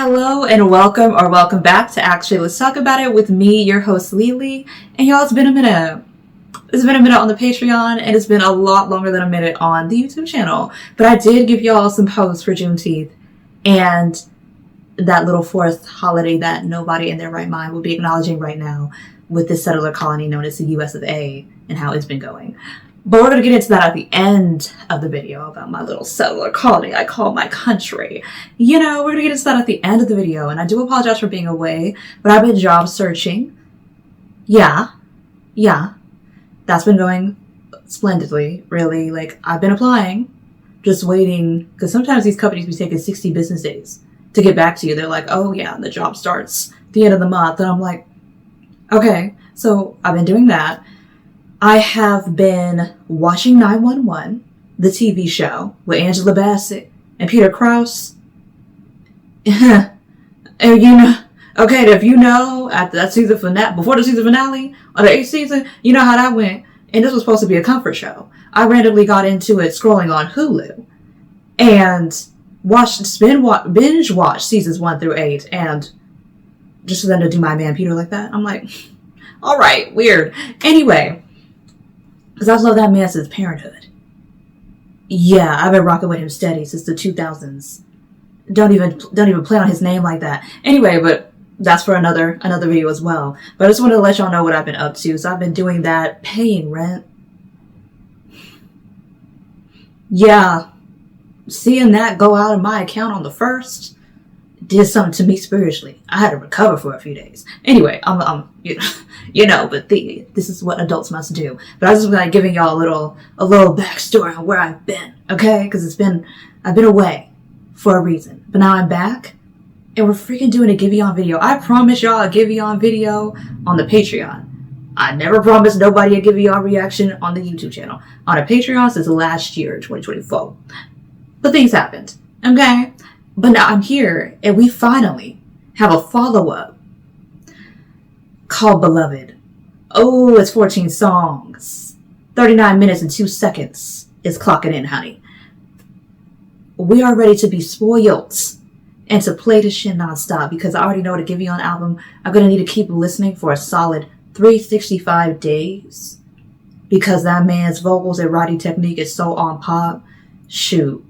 Hello and welcome or welcome back to Actually Let's Talk About It with me, your host Lily. And y'all, it's been a minute. It's been a minute on the Patreon and it's been a lot longer than a minute on the YouTube channel. But I did give y'all some posts for Juneteenth and that little fourth holiday that nobody in their right mind will be acknowledging right now with this settler colony known as the US of A and how it's been going. But we're going to get into that at the end of the video about my little settler colony I call my country. You know, we're going to get into that at the end of the video. And I do apologize for being away, but I've been job searching. Yeah. That's been going splendidly, really. Like, I've been applying, just waiting, because sometimes these companies be taking 60 business days to get back to you. They're like, oh yeah, the job starts at the end of the month. And I'm like, okay. So I've been doing that. I have been watching 911, the TV show with Angela Bassett and Peter Krause. And you know, okay, if you know, at that season finale, before the season finale, or the 8th season, you know how that went. And this was supposed to be a comfort show. I randomly got into it scrolling on Hulu and binge watched seasons 1 through 8. And just for them to do my man Peter like that, I'm like, all right, weird. Anyway. Because I've loved that man since Parenthood. Yeah, I've been rocking with him steady since the 2000s. Don't even play on his name like that. Anyway, but that's for another video as well. But I just wanted to let y'all know what I've been up to. So I've been doing that, paying rent. Yeah, seeing that go out of my account on the 1st did something to me spiritually. I had to recover for a few days. Anyway, you know, but this is what adults must do. But I was just like giving y'all a little backstory on where I've been, okay? Because I've been away for a reason. But now I'm back, and we're freaking doing a Giveon video. I promised y'all a Giveon video on the Patreon. I never promised nobody a Giveon reaction on the YouTube channel. On a Patreon since last year, 2024. But things happened, okay? But now I'm here, and we finally have a follow-up called Beloved. Oh, it's 14 songs. 39 minutes and 2 seconds is clocking in, honey. We are ready to be spoiled and to play this shit nonstop because I already know the Giveon album. I'm going to need to keep listening for a solid 365 days because that man's vocals and writing technique is so on pop. Shoot.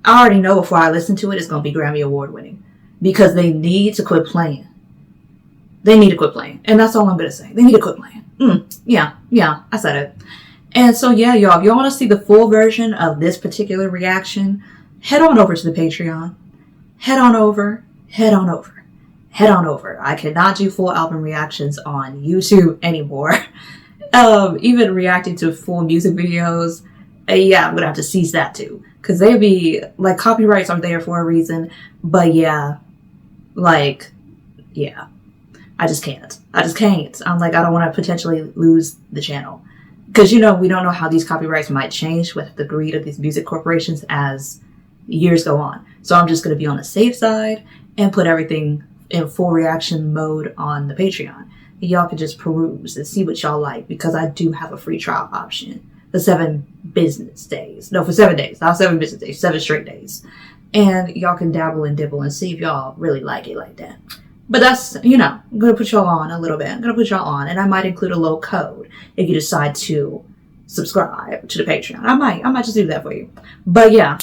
I already know before I listen to it, it's going to be Grammy Award winning because they need to quit playing. They need to quit playing. And that's all I'm going to say. They need to quit playing. Yeah, I said it. And so, yeah, y'all, if y'all want to see the full version of this particular reaction, head on over to the Patreon. Head on over. I cannot do full album reactions on YouTube anymore. Even reacting to full music videos, yeah, I'm going to have to cease that too. Because they'd be, like, copyrights are there for a reason. But yeah, like, yeah. I just can't. I'm like, I don't want to potentially lose the channel. Because, you know, we don't know how these copyrights might change with the greed of these music corporations as years go on. So I'm just going to be on the safe side and put everything in full reaction mode on the Patreon. Y'all can just peruse and see what y'all like. Because I do have a free trial option for 7 business days. No, for 7 days. Not 7 business days. 7 straight days. And y'all can dabble and dibble and see if y'all really like it like that. But that's, you know, I'm going to put y'all on a little bit. And I might include a little code if you decide to subscribe to the Patreon. I might just do that for you. But yeah.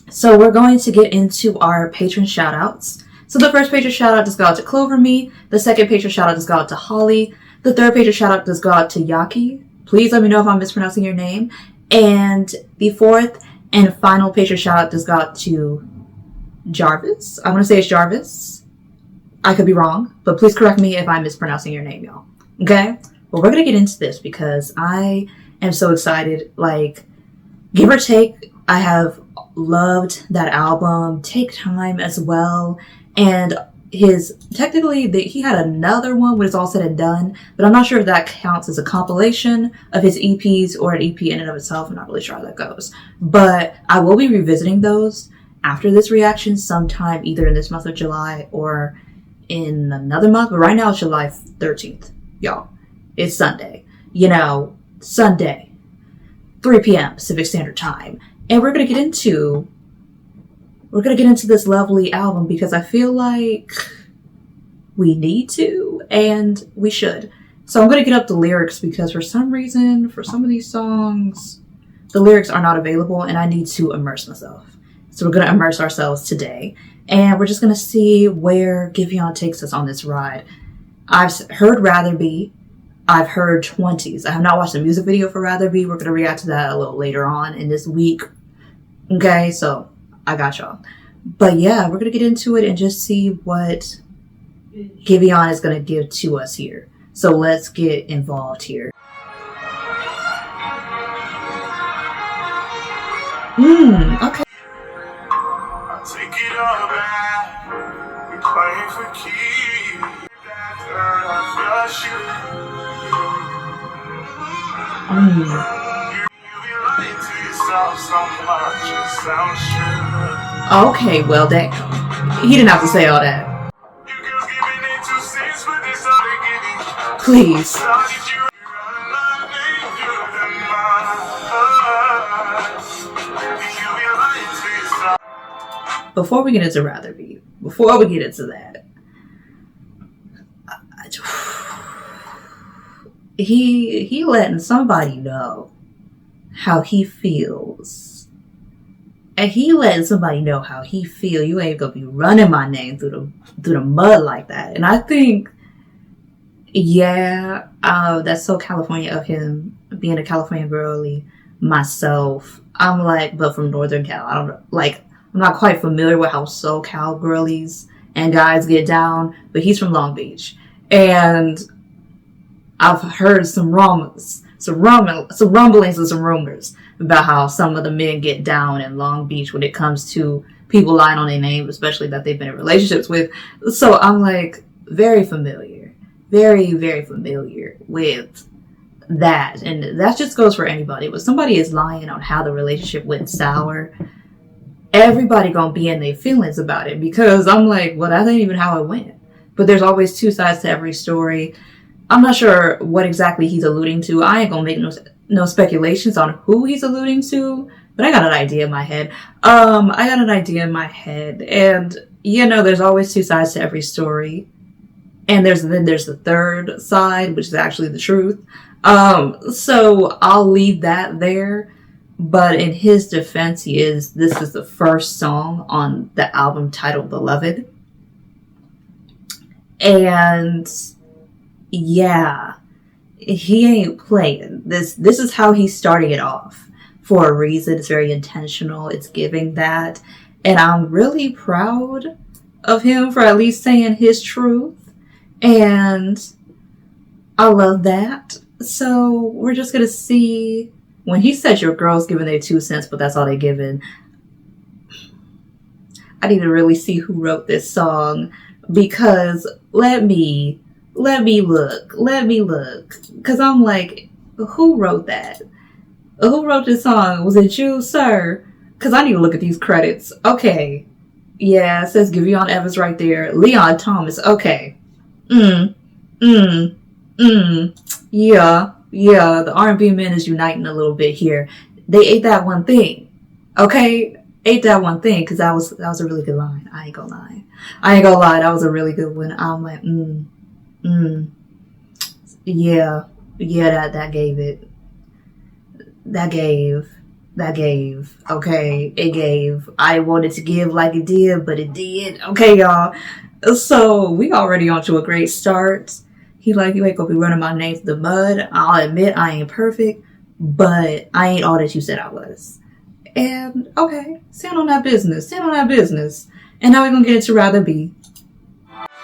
So we're going to get into our patron shoutouts. So the first patron shoutout does go out to Clover Me. The second patron shoutout does go out to Holly. The third patron shoutout does go out to Yaki. Please let me know if I'm mispronouncing your name. And the fourth and final patron shoutout does go out to Jarvis. I'm going to say it's Jarvis. I could be wrong, but please correct me if I'm mispronouncing your name, y'all. Okay? But we're going to get into this because I am so excited. Like, give or take, I have loved that album. Take Time as well. And he had another one when it's all said and done, but I'm not sure if that counts as a compilation of his EPs or an EP in and of itself. I'm not really sure how that goes. But I will be revisiting those after this reaction sometime either in this month of July or in another month, but right now it's July 13th, y'all. It's Sunday. You know, Sunday, 3 p.m. Pacific Standard Time. And we're going to get into we're gonna get into this lovely album because I feel like we need to and we should. So I'm gonna get up the lyrics because for some reason, for some of these songs, the lyrics are not available and I need to immerse myself. So we're gonna immerse ourselves today and we're just gonna see where Giveon takes us on this ride. I've heard Rather Be. I've heard Twenties. I have not watched the music video for Rather Be. We're gonna react to that a little later on in this week. Okay, so I got y'all. But yeah, we're gonna get into it and just see what Giveon is gonna give to us here. So let's get involved here. Okay. I'll take it all back. We're playing for keys. You be lying to yourself so much, it sounds true. Okay, well, damn. He didn't have to say all that. You girls giving it 2 cents, but this all they getting. Please. Before we get into Rather Be, before we get into that, he letting somebody know how he feels. And he letting somebody know how he feel. You ain't gonna be running my name through the mud like that. And I think, yeah, that's so California of him, being a California girly myself. I'm like, but from Northern Cal. I don't know, like, I'm not quite familiar with how SoCal girlies and guys get down, but he's from Long Beach. And I've heard some rumblings and some rumors about how some of the men get down in Long Beach when it comes to people lying on their name, especially that they've been in relationships with. So I'm like very familiar, very, very familiar with that. And that just goes for anybody. When somebody is lying on how the relationship went sour, everybody gonna be in their feelings about it because I'm like, well, that ain't even how it went. But there's always 2 sides to every story. I'm not sure what exactly he's alluding to. I ain't gonna make no speculations on who he's alluding to, but I got an idea in my head. And you know, there's always 2 sides to every story. And there's the third side, which is actually the truth. So I'll leave that there. But in his defense, this is the first song on the album titled Beloved. And yeah, he ain't playing. This is how he's starting it off for a reason. It's very intentional. It's giving that. And I'm really proud of him for at least saying his truth. And I love that. So we're just going to see. When he said your girl's giving their 2 cents, but that's all they giving, I need to really see who wrote this song because let me look. Because I'm like, who wrote that? Who wrote this song? Was it you, sir? Because I need to look at these credits. Okay. Yeah, it says Giveon Evans right there. Leon Thomas. Okay. Yeah, the R&B men is uniting a little bit here. They ate that one thing, okay? Ate that one thing because that was a really good line. I ain't gonna lie. That was a really good one. I'm like, yeah. That gave it. That gave. Okay, it gave. I wanted to give like it did, but it did. Okay, y'all. So we already on to a great start. He like, you ain't gonna be running my name through the mud. I'll admit I ain't perfect, but I ain't all that you said I was. And okay, stand on that business. And now we're gonna get into Rather Be. I'd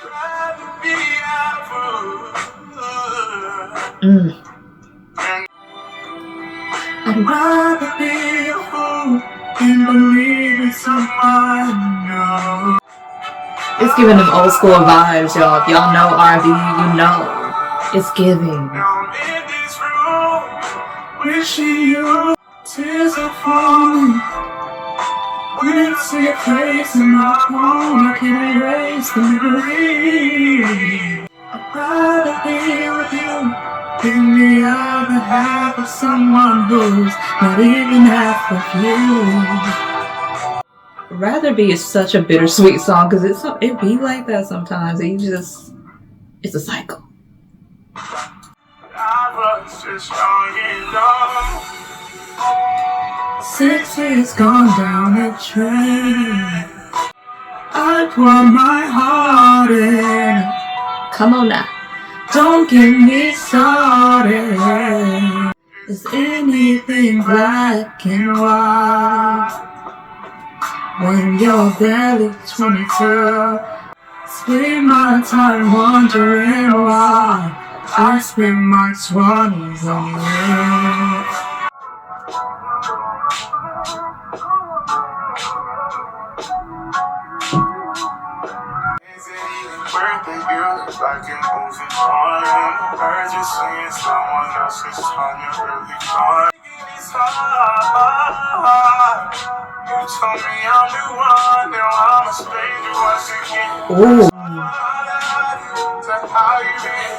rather be a fool than believe in someone new. It's giving them old school vibes, y'all. If y'all know R&B, you know. It's giving. Now I'm in this room, wishing you tears are falling. We didn't see a face in my phone, I can't erase the memory. I'd rather be with you than the other half of someone who's not even half of you. Rather Be is such a bittersweet song because it be like that sometimes. It's a cycle. I was just young and dumb. 6 years gone down the drain. I pour my heart in. Come on now. Don't get me started. Is anything black and white? When you're barely 22, spend my time wondering why I spent my 20s on you. Is it even worth it? You look like you're moving on. Heard you seeing someone else's time, you're really gone. It's hard. You told me I'm the one, now I'm a stranger once again. Ooh. So how you been?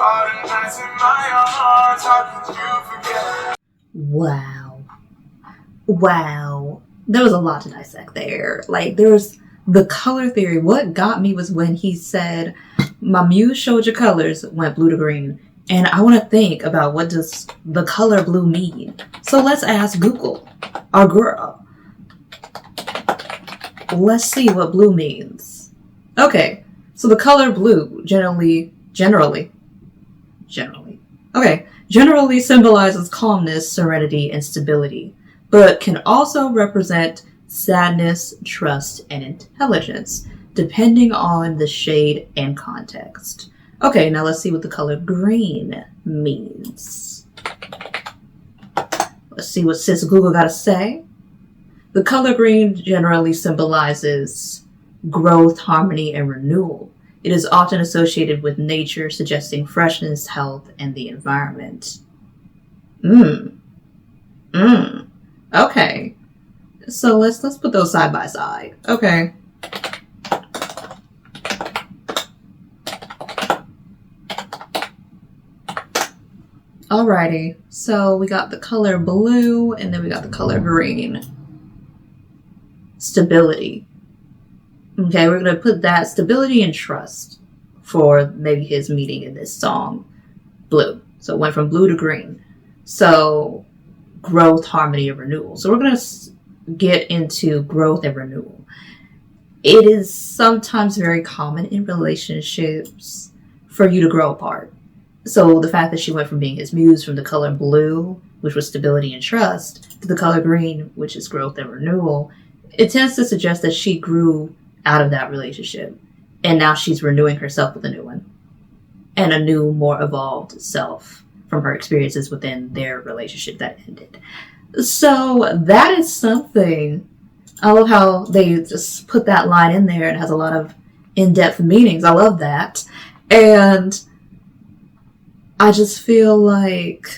All the nights in my arms, how could you forget? Wow. There was a lot to dissect there. Like, there was the color theory. What got me was when he said, my muse showed your colors, went blue to green. And I want to think about what does the color blue mean. So let's ask Google, our girl. Let's see what blue means. Okay, so the color blue generally symbolizes calmness, serenity, and stability, but can also represent sadness, trust, and intelligence, depending on the shade and context. Okay, now let's see what the color green means. Let's see what sis Google got to say. The color green generally symbolizes growth, harmony, and renewal. It is often associated with nature, suggesting freshness, health, and the environment. Okay. So let's put those side by side. Okay. Alrighty. So we got the color blue and then we got the color green. Stability. Okay, we're going to put that stability and trust for maybe his meaning in this song. Blue. So it went from blue to green. So growth, harmony, and renewal. So we're going to get into growth and renewal. It is sometimes very common in relationships for you to grow apart. So the fact that she went from being his muse from the color blue, which was stability and trust, to the color green, which is growth and renewal, it tends to suggest that she grew out of that relationship. And now she's renewing herself with a new one. And a new, more evolved self from her experiences within their relationship that ended. So that is something. I love how they just put that line in there. It has a lot of in-depth meanings. I love that. And I just feel like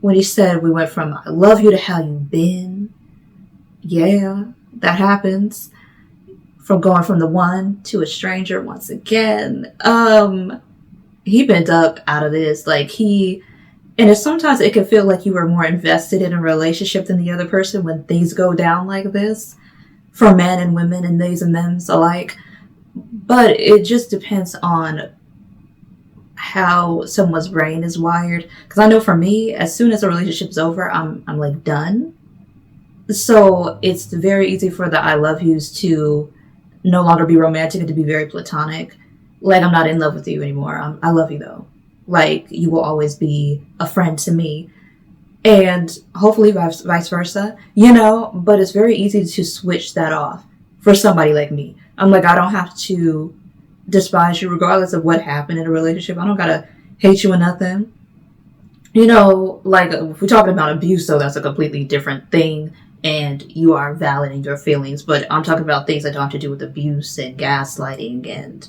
when he said we went from I love you to how you've been. Yeah, that happens. From going from the one to a stranger once again. He bent up out of this. And sometimes it can feel like you were more invested in a relationship than the other person when things go down like this. For men and women and theys and thems alike. But it just depends on how someone's brain is wired. Because I know for me, as soon as a relationship's over, I'm like done. So it's very easy for the I love yous to no longer be romantic and to be very platonic. Like, I'm not in love with you anymore. I love you though. Like, you will always be a friend to me. And hopefully vice versa, but it's very easy to switch that off for somebody like me. I'm like, I don't have to despise you regardless of what happened in a relationship. I don't gotta hate you or nothing. Like, if we're talking about abuse, so that's a completely different thing. And you are valid in your feelings. But I'm talking about things that don't have to do with abuse and gaslighting and,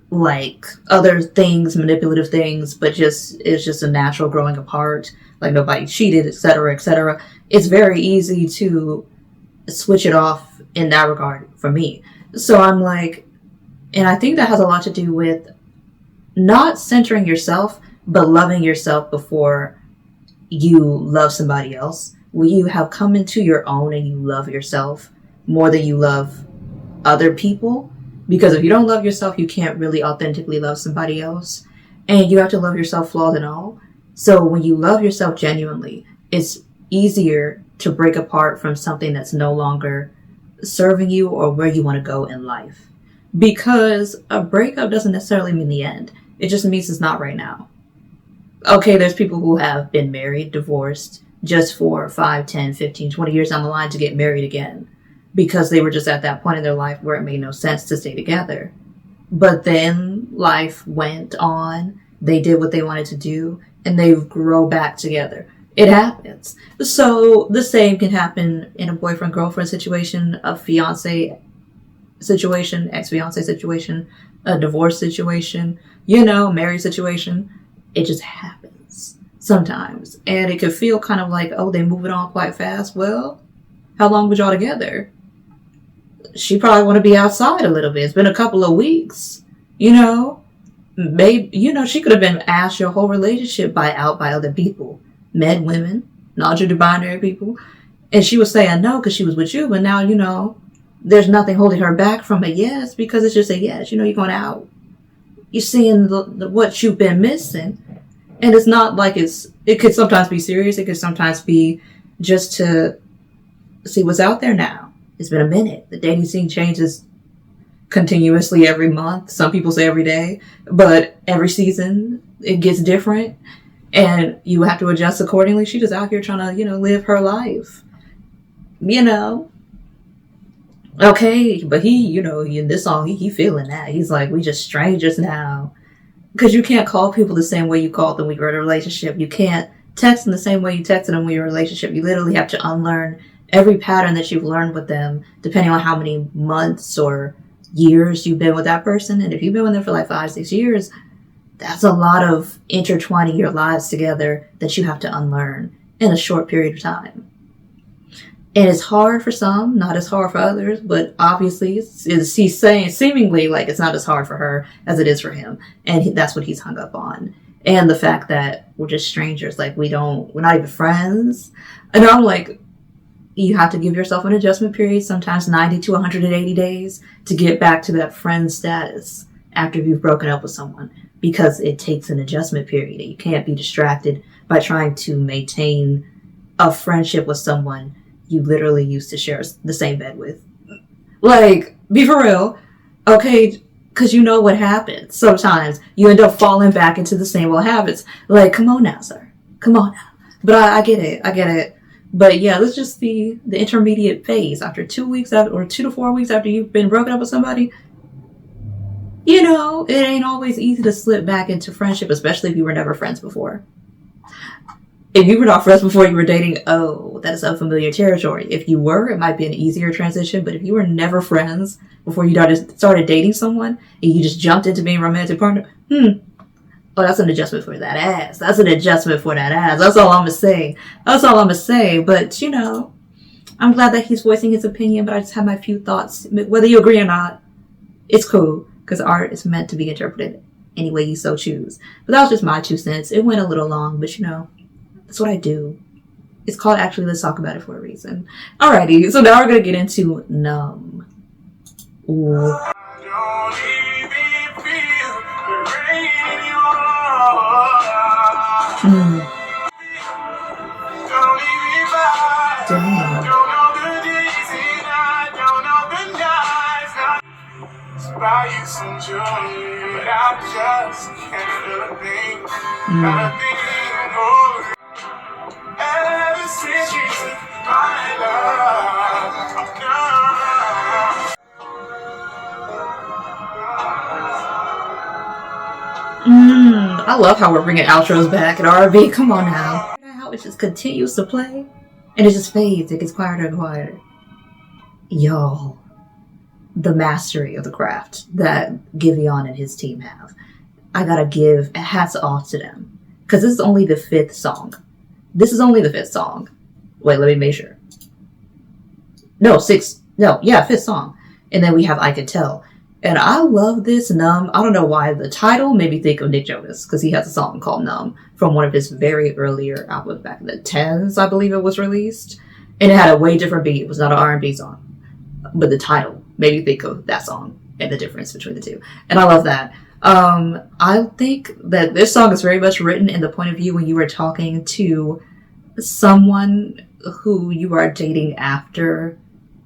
like other things, manipulative things, but it's just a natural growing apart. Like, nobody cheated, etc., etc. It's very easy to switch it off in that regard for me. So I'm like, and I think that has a lot to do with not centering yourself, but loving yourself before you love somebody else. when you have come into your own and you love yourself more than you love other people. Because if you don't love yourself, you can't really authentically love somebody else. And you have to love yourself flaws and all. So when you love yourself genuinely, it's easier to break apart from something that's no longer serving you or where you want to go in life. Because a breakup doesn't necessarily mean the end. It just means it's not right now. Okay, there's people who have been married, divorced, just for 5, 10, 15, 20 years down the line to get married again. Because they were just at that point in their life where it made no sense to stay together. But then life went on. They did what they wanted to do. And they grow back together. It happens. So the same can happen in a boyfriend-girlfriend situation, a fiance situation, ex-fiance situation, a divorce situation, married situation. It just happens sometimes. And it could feel kind of like, oh, they moving on quite fast. Well, how long was y'all together? She probably want to be outside a little bit. It's been a couple of weeks, Maybe, she could have been asked your whole relationship out by other people. Men, women, non-binary people. And she was saying no because she was with you. But now, there's nothing holding her back from a yes because it's just a yes. You're going out. You're seeing what you've been missing. And it's not like it could sometimes be serious. It could sometimes be just to see what's out there now. It's been a minute. The dating scene changes continuously every month. Some people say every day, but every season it gets different and you have to adjust accordingly. She just out here trying to, live her life, Okay, but he, in this song, he feeling that. He's like, we just strangers now. Because you can't call people the same way you called them when you were in a relationship. You can't text them the same way you texted them when you were in a relationship. You literally have to unlearn every pattern that you've learned with them, depending on how many months or years you've been with that person. And if you've been with them for like 5, 6 years, that's a lot of intertwining your lives together that you have to unlearn in a short period of time. And it's hard for some, not as hard for others, but obviously he's saying seemingly like it's not as hard for her as it is for him. And that's what he's hung up on. And the fact that we're just strangers, like we're not even friends. And I'm like, you have to give yourself an adjustment period, sometimes 90 to 180 days to get back to that friend status after you've broken up with someone, because it takes an adjustment period. You can't be distracted by trying to maintain a friendship with someone you literally used to share the same bed with. Like, be for real. Okay, because you know what happens. Sometimes you end up falling back into the same old habits. Like, come on now, sir. Come on now. But I get it. But yeah, this is just the intermediate phase. After 2 weeks or 2 to 4 weeks after you've been broken up with somebody, it ain't always easy to slip back into friendship, especially if you were never friends before. If you were not friends before you were dating, oh, that is unfamiliar territory. If you were, it might be an easier transition. But if you were never friends before you started dating someone and you just jumped into being a romantic partner, oh, that's an adjustment for that ass. That's an adjustment for that ass. That's all I'm going to say. But, I'm glad that he's voicing his opinion, but I just have my few thoughts. Whether you agree or not, it's cool, because art is meant to be interpreted any way you so choose. But that was just my 2 cents. It went a little long, but, that's what I do. It's called Actually Let's Talk About It for a reason. Alrighty, so now we're going to get into Numb. Ooh. Buy you some jewelry, but I just can't feel a thing. Ever since you took my love, I love how we're bringing outros back at R&B. Come on now. How it just continues to play, and it just fades. It gets quieter and quieter. Y'all. The mastery of the craft that Giveon and his team have. I gotta give hats off to them. Because this is only the 5th song. Wait, let me make sure. No, 6th. No, yeah, 5th song. And then we have I Can Tell. And I love this Numb. I don't know why the title made me think of Nick Jonas, because he has a song called Numb from one of his very earlier albums back in the 10s, I believe it was released. And it had a way different beat. It was not an R&B song. But the title made me think of that song and the difference between the two. And I love that. I think that this song is very much written in the point of view when you were talking to someone who you are dating after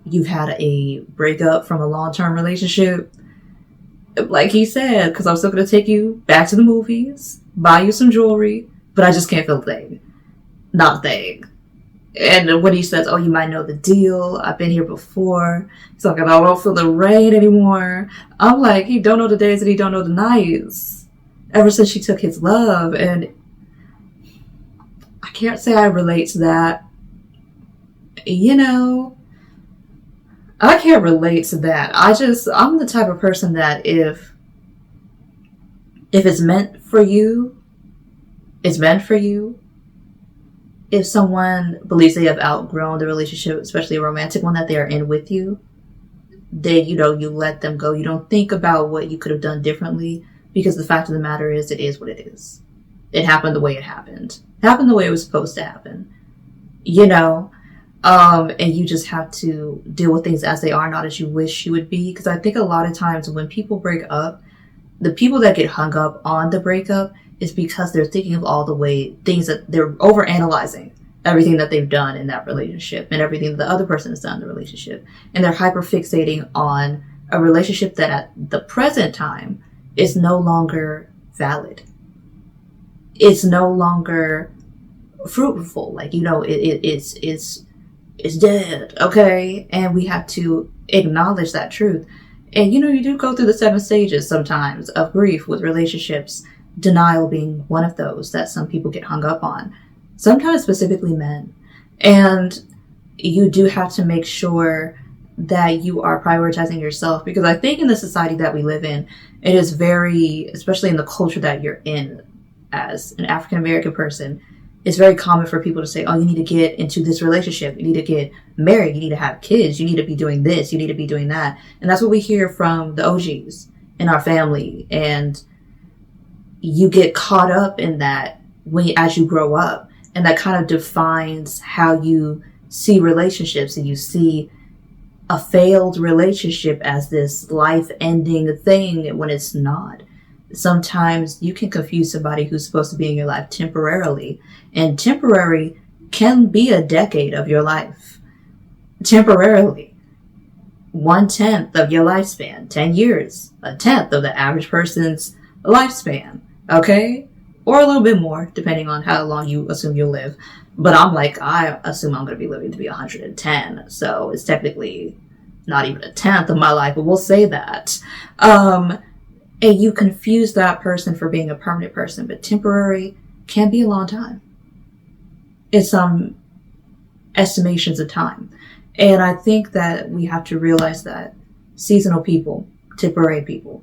you've had a breakup from a long-term relationship. Like he said, because I'm still going to take you back to the movies, buy you some jewelry, but I just can't feel a thing. Not a thing. And when he says, oh, you might know the deal, I've been here before. He's like, I don't feel the rain anymore. I'm like, he don't know the days and he don't know the nights. Ever since she took his love. And I can't say I relate to that. You know, I can't relate to that. I'm the type of person that if it's meant for you, it's meant for you. If someone believes they have outgrown the relationship, especially a romantic one that they are in with you, then, you let them go. You don't think about what you could have done differently, because the fact of the matter is, it is what it is. It happened the way it happened. It happened the way it was supposed to happen. And you just have to deal with things as they are, not as you wish you would be. Because I think a lot of times when people break up, the people that get hung up on the breakup is because they're thinking of all the things that they're overanalyzing everything that they've done in that relationship and everything that the other person has done in the relationship. And they're hyper fixating on a relationship that at the present time is no longer valid. It's no longer fruitful. Like, it's dead. Okay. And we have to acknowledge that truth. And, you do go through the 7 stages sometimes of grief with relationships. Denial being one of those that some people get hung up on, sometimes specifically men. And you do have to make sure that you are prioritizing yourself, because I think in the society that we live in, it is very, especially in the culture that you're in as an African American person, it's very common for people to say, oh, you need to get into this relationship, you need to get married, you need to have kids, you need to be doing this, you need to be doing that. And that's what we hear from the OGs in our family. And you get caught up in that as you grow up, and that kind of defines how you see relationships, and you see a failed relationship as this life-ending thing when it's not. Sometimes you can confuse somebody who's supposed to be in your life temporarily, and temporary can be a decade of your life. Temporarily. 1/10 of your lifespan, 10 years, 1/10 of the average person's lifespan. Okay? Or a little bit more, depending on how long you assume you'll live. But I assume I'm going to be living to be 110. So it's technically not even 1/10 of my life, but we'll say that. And you confuse that person for being a permanent person, but temporary can be a long time in some estimations of time. And I think that we have to realize that seasonal people, temporary people,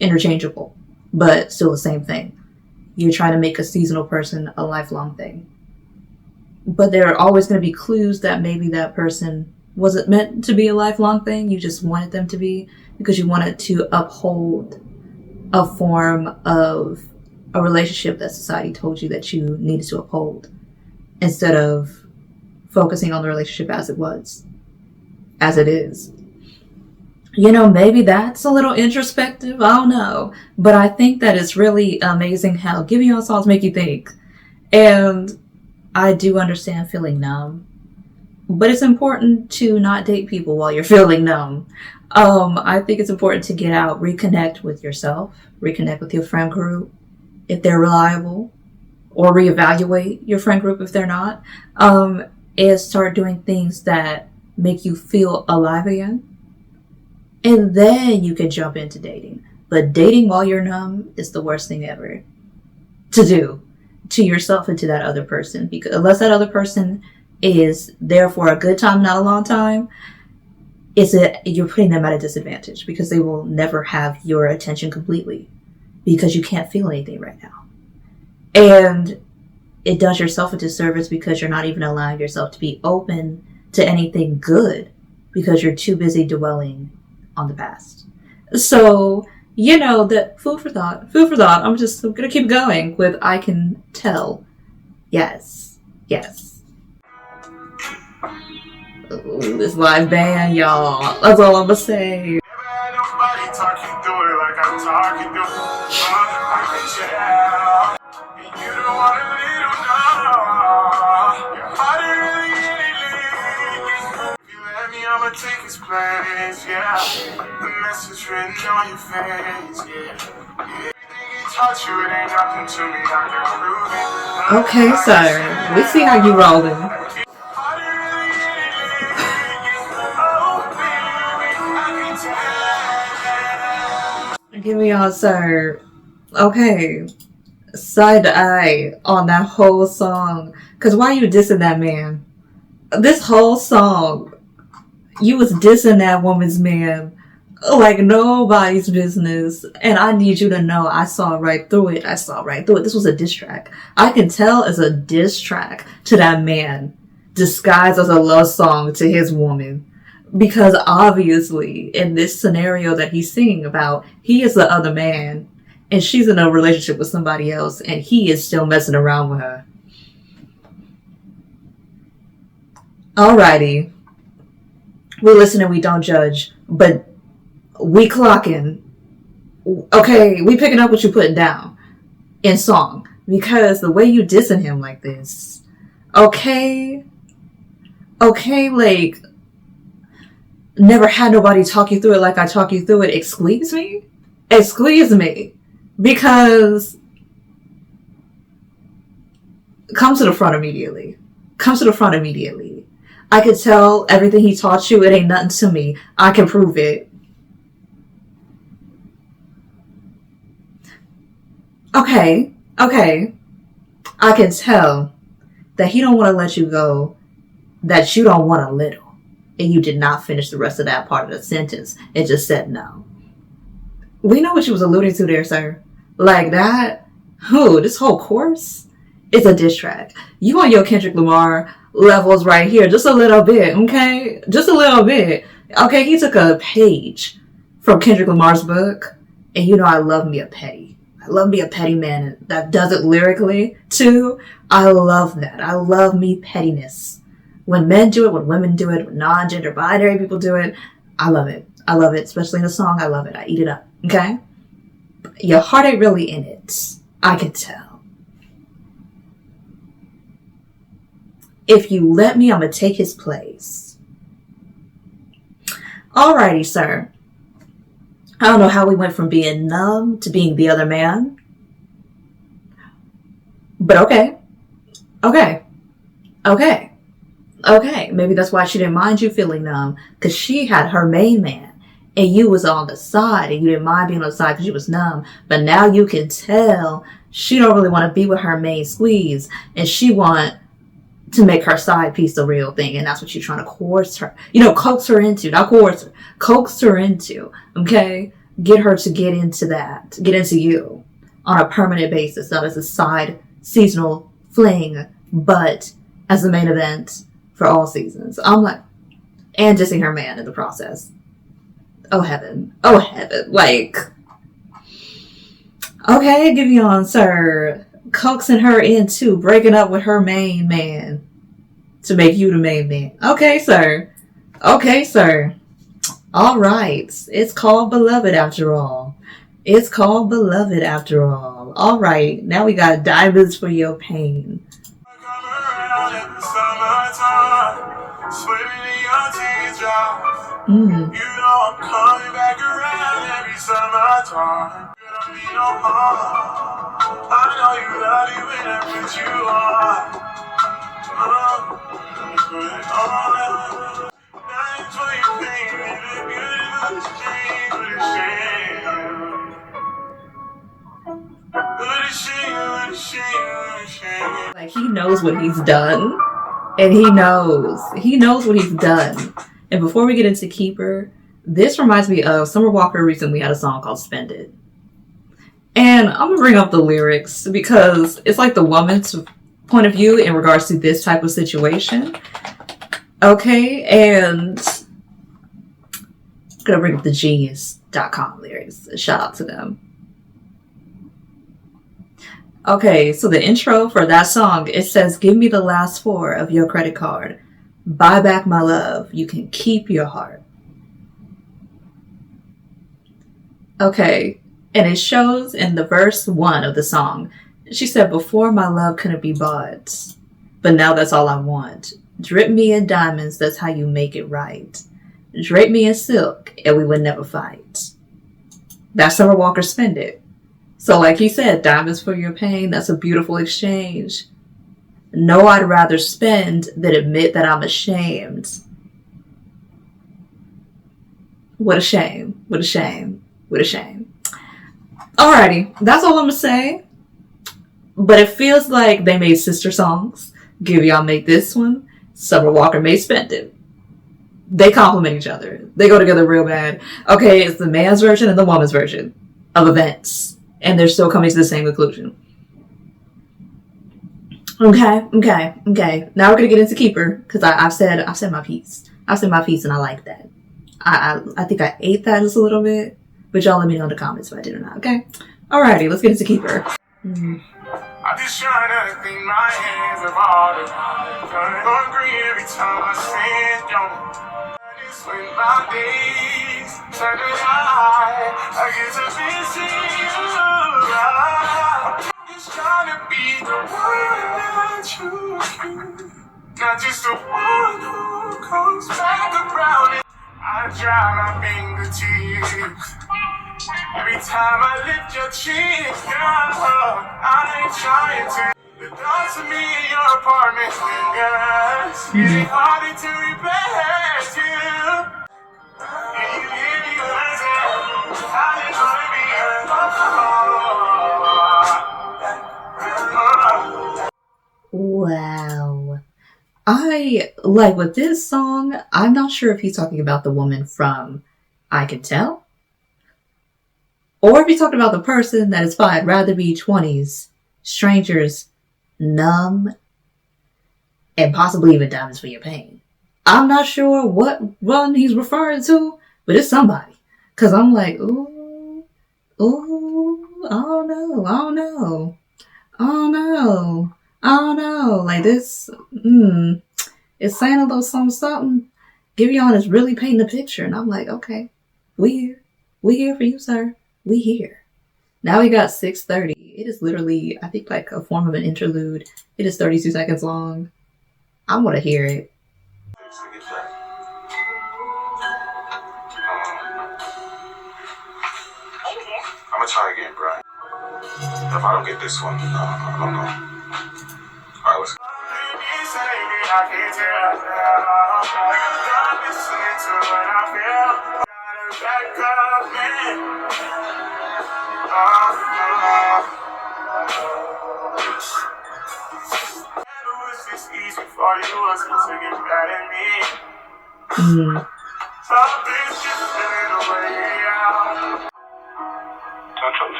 interchangeable, but still the same thing. You're trying to make a seasonal person a lifelong thing. But there are always going to be clues that maybe that person wasn't meant to be a lifelong thing. You just wanted them to be, because you wanted to uphold a form of a relationship that society told you that you needed to uphold, instead of focusing on the relationship as it was, as it is. Maybe that's a little introspective. I don't know. But I think that it's really amazing how Giveon songs make you think. And I do understand feeling numb. But it's important to not date people while you're feeling numb. I think it's important to get out, reconnect with yourself, reconnect with your friend group if they're reliable, or reevaluate your friend group if they're not, and start doing things that make you feel alive again. And then you can jump into dating. But dating while you're numb is the worst thing ever to do to yourself and to that other person. Because unless that other person is there for a good time, not a long time, you're putting them at a disadvantage, because they will never have your attention completely, because you can't feel anything right now. And it does yourself a disservice, because you're not even allowing yourself to be open to anything good, because you're too busy dwelling on the past. So, you know, that food for thought. Food for thought. I'm gonna keep going with I Can Tell. Yes. Yes. Ooh, this live band, y'all. That's all I'm gonna say. I'ma take his place, yeah. The message written on your face, yeah. Everything he taught you, it ain't nothing to me, I can prove it. Okay, sir. We see how you rolling. Give me all, sir. Okay. Side eye on that whole song. Cause why you dissing that man? This whole song, you was dissing that woman's man like nobody's business. And I need you to know I saw right through it. This was a diss track. I Can Tell is a diss track to that man disguised as a love song to his woman. Because obviously in this scenario that he's singing about, he is the other man and she's in a relationship with somebody else and he is still messing around with her. Alrighty. We listen and we don't judge, but we clocking. Okay, we picking up what you putting down in song. Because the way you dissing him like this, okay, like, never had nobody talk you through it like I talk you through it. Excuse me? Because come to the front immediately. I could tell everything he taught you, it ain't nothing to me. I can prove it. Okay. I can tell that he don't want to let you go, that you don't want a little. And you did not finish the rest of that part of the sentence. It just said no. We know what you was alluding to there, sir. Like that, this whole course is a diss track. You on your Kendrick Lamar levels right here, just a little bit, okay? Just a little bit. Okay, he took a page from Kendrick Lamar's book, and you know I love me a petty man that does it lyrically, too. I love that. I love me pettiness. When men do it, when women do it, when non-gender binary people do it, I love it. Especially in a song, I love it. I eat it up, okay? Your heart ain't really in it. I can tell. If you let me, I'm gonna take his place. Alrighty, sir. I don't know how we went from being numb to being the other man. But okay. Maybe that's why she didn't mind you feeling numb. Because she had her main man. And you was on the side. And you didn't mind being on the side because you was numb. But now you can tell she don't really want to be with her main squeeze. And she want to make her side piece the real thing. And that's what you're trying to coerce her. Coax her into. Not coerce her. Coax her into. Okay? Get her to get into that. Get into you. On a permanent basis. Not as a side seasonal fling. But as the main event for all seasons. I'm like, and dissing her man in the process. Oh heaven. Like, okay, Giveon, sir. Coaxing her into breaking up with her main man to make you the main man. Okay, sir. All right. It's called Beloved after all. All right. Now we got diamonds for your pain. You know I'm coming back around every summertime. You don't need no harm. I know you love me when I put you on. Put it on. That's what you think. It good for the shame, for the shame. Like, he knows what he's done. And he knows what he's done. And before we get into Keeper, this reminds me of Summer Walker recently had a song called Spend It. And I'm going to bring up the lyrics because it's like the woman's point of view in regards to this type of situation. Okay, and gonna bring up the Genius.com lyrics. Shout out to them. Okay, so the intro for that song, it says, "Give me the last four of your credit card. Buy back my love. You can keep your heart." Okay, and it shows in the verse 1 of the song. She said, "Before my love couldn't be bought, but now that's all I want. Drip me in diamonds, that's how you make it right. Drape me in silk, and we would never fight." That's Summer Walker Spend It. So like he said, diamonds for your pain, that's a beautiful exchange. No, I'd rather spend than admit that I'm ashamed. What a shame. What a shame. What a shame. Alrighty, that's all I'm gonna say. But it feels like they made sister songs. Giveon made this one. Summer Walker made Spend It. They complement each other. They go together real bad. Okay, it's the man's version and the woman's version of events. And they're still coming to the same conclusion. Okay. Now we're gonna get into Keeper, because I've said my piece. I've said my piece and I like that. I think I ate that just a little bit. But y'all let me know in the comments if I did or not, okay? Alrighty, let's get into Keeper. I'm just trying to clean my hands of all the going green every time I stand on. It's when my days turn to night. I get to visit you. I'm just trying to be the one that chooses you, not just the one who comes back around. I dry my fingertips every time I lift your chin, girl. I ain't trying to. The thoughts of me in your apartment lingers. Getting harder to repay you. And you hear me listen. How you gonna be Wow. I like with this song, I'm not sure if he's talking about the woman from I Can Tell, or if he's talking about the person that is fine. I'd rather be 20s, strangers, numb, and possibly even diamonds for your pain. I'm not sure what one he's referring to, but it's somebody. Cause I'm like, ooh, I don't know. Like this, it's saying a little something. Giveon is really painting the picture, and I'm like, okay, we here for you, sir. We here. Now we got 6:30. It is literally, I think, like a form of an interlude. It is 32 seconds long. I want to hear it. I'm gonna try again, Brian. If I don't get this one, I don't know. Alright, let's go.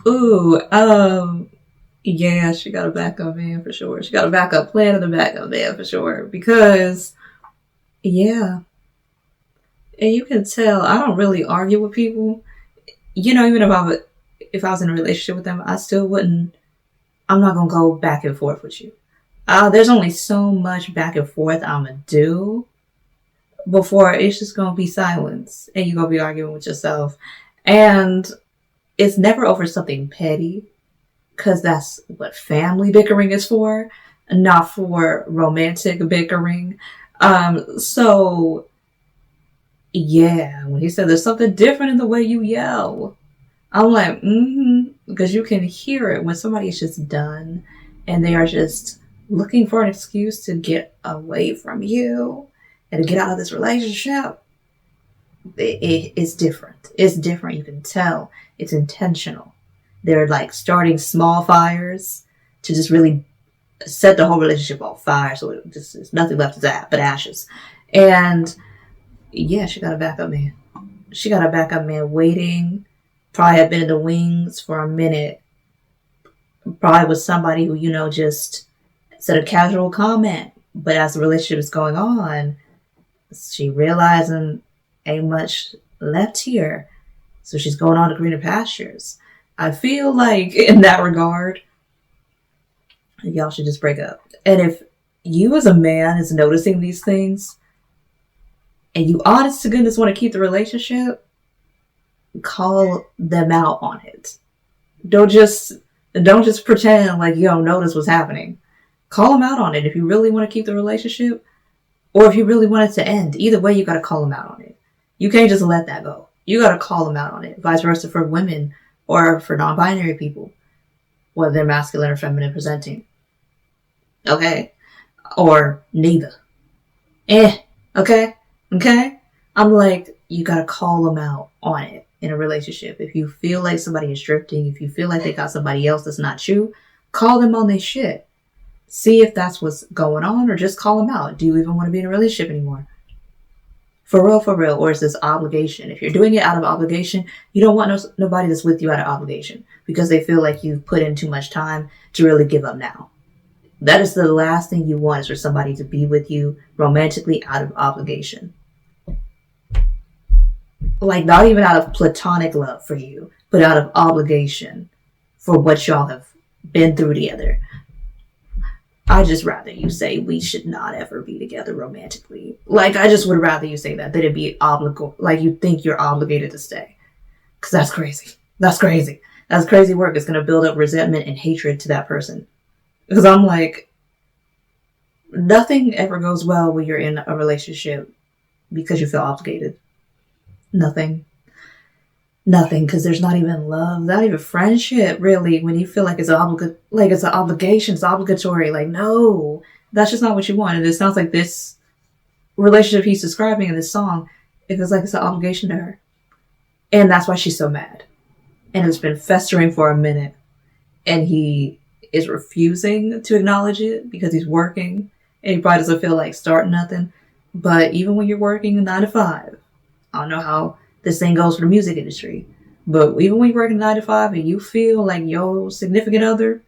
Ooh, I'm like, yeah, she got a backup man for sure. She got a backup plan and a backup man for sure. Because, yeah. And you can tell, I don't really argue with people. You know, even if I was in a relationship with them, I still wouldn't, I'm not going to go back and forth with you. There's only so much back and forth I'm going to do before it's just going to be silence and you're going to be arguing with yourself. And it's never over something petty, because that's what family bickering is for, not for romantic bickering. So yeah, when he said there's something different in the way you yell, I'm like, because you can hear it when somebody's just done and they are just looking for an excuse to get away from you and to get out of this relationship. It's different. It's different. You can tell it's intentional. They're like starting small fires to just really set the whole relationship on fire. So it just there's nothing left but ashes. And yeah, she got a backup man. She got a backup man waiting, probably have been in the wings for a minute, probably with somebody who, just said a casual comment, but as the relationship is going on, she realizing ain't much left here. So she's going on to greener pastures. I feel like in that regard, y'all should just break up. And if you as a man is noticing these things and you honest to goodness want to keep the relationship, call them out on it. Don't just pretend like you don't notice what's happening. Call them out on it if you really want to keep the relationship or if you really want it to end. Either way, you got to call them out on it. You can't just let that go. You got to call them out on it. Vice versa for women or for non-binary people, whether they're masculine or feminine presenting. Okay? Or neither. Okay? I'm like, you got to call them out on it in a relationship. If you feel like somebody is drifting, if you feel like they got somebody else that's not you, call them on their shit. See if that's what's going on, or just call them out. Do you even want to be in a relationship anymore? For real, or is this obligation? If you're doing it out of obligation, you don't want nobody that's with you out of obligation because they feel like you've put in too much time to really give up now. That is the last thing you want, is for somebody to be with you romantically out of obligation. Like, not even out of platonic love for you, but out of obligation for what y'all have been through together. I just rather you say we should not ever be together romantically. Like, I just would rather you say that than it be like you think you're obligated to stay. Because that's crazy. That's crazy work. It's going to build up resentment and hatred to that person. Because I'm like, nothing ever goes well when you're in a relationship because you feel obligated. Nothing, because there's not even love, not even friendship, really, when you feel like it's an obligation, it's obligatory. Like, no, that's just not what you want. And it sounds like this relationship he's describing in this song, it feels like it's an obligation to her. And that's why she's so mad. And it's been festering for a minute. And he is refusing to acknowledge it because he's working. And he probably doesn't feel like starting nothing. But even when you're working a 9 to 5, I don't know how this thing goes for the music industry, but even when you're working 9 to 5 and you feel like your significant other,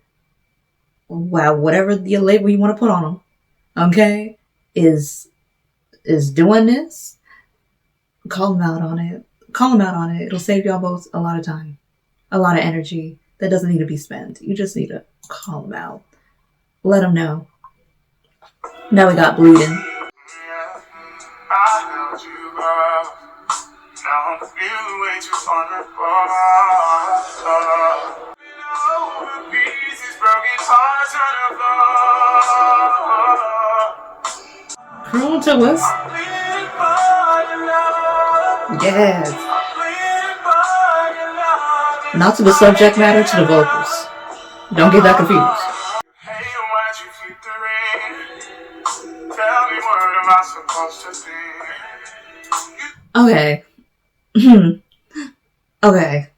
well, whatever the label you want to put on them, okay, is doing this, call them out on it. It'll save y'all both a lot of time, a lot of energy that doesn't need to be spent. You just need to call them out. Let them know. Now we got Bleeding. Now I'm feeling way too vulnerable. Over pieces, broken hearts on the floor. Prone to us? Yes. Not to the subject matter, to the vocals. Don't get that confused. Hey, why'd you keep the ring? Tell me, what am I supposed to think? Okay. Okay.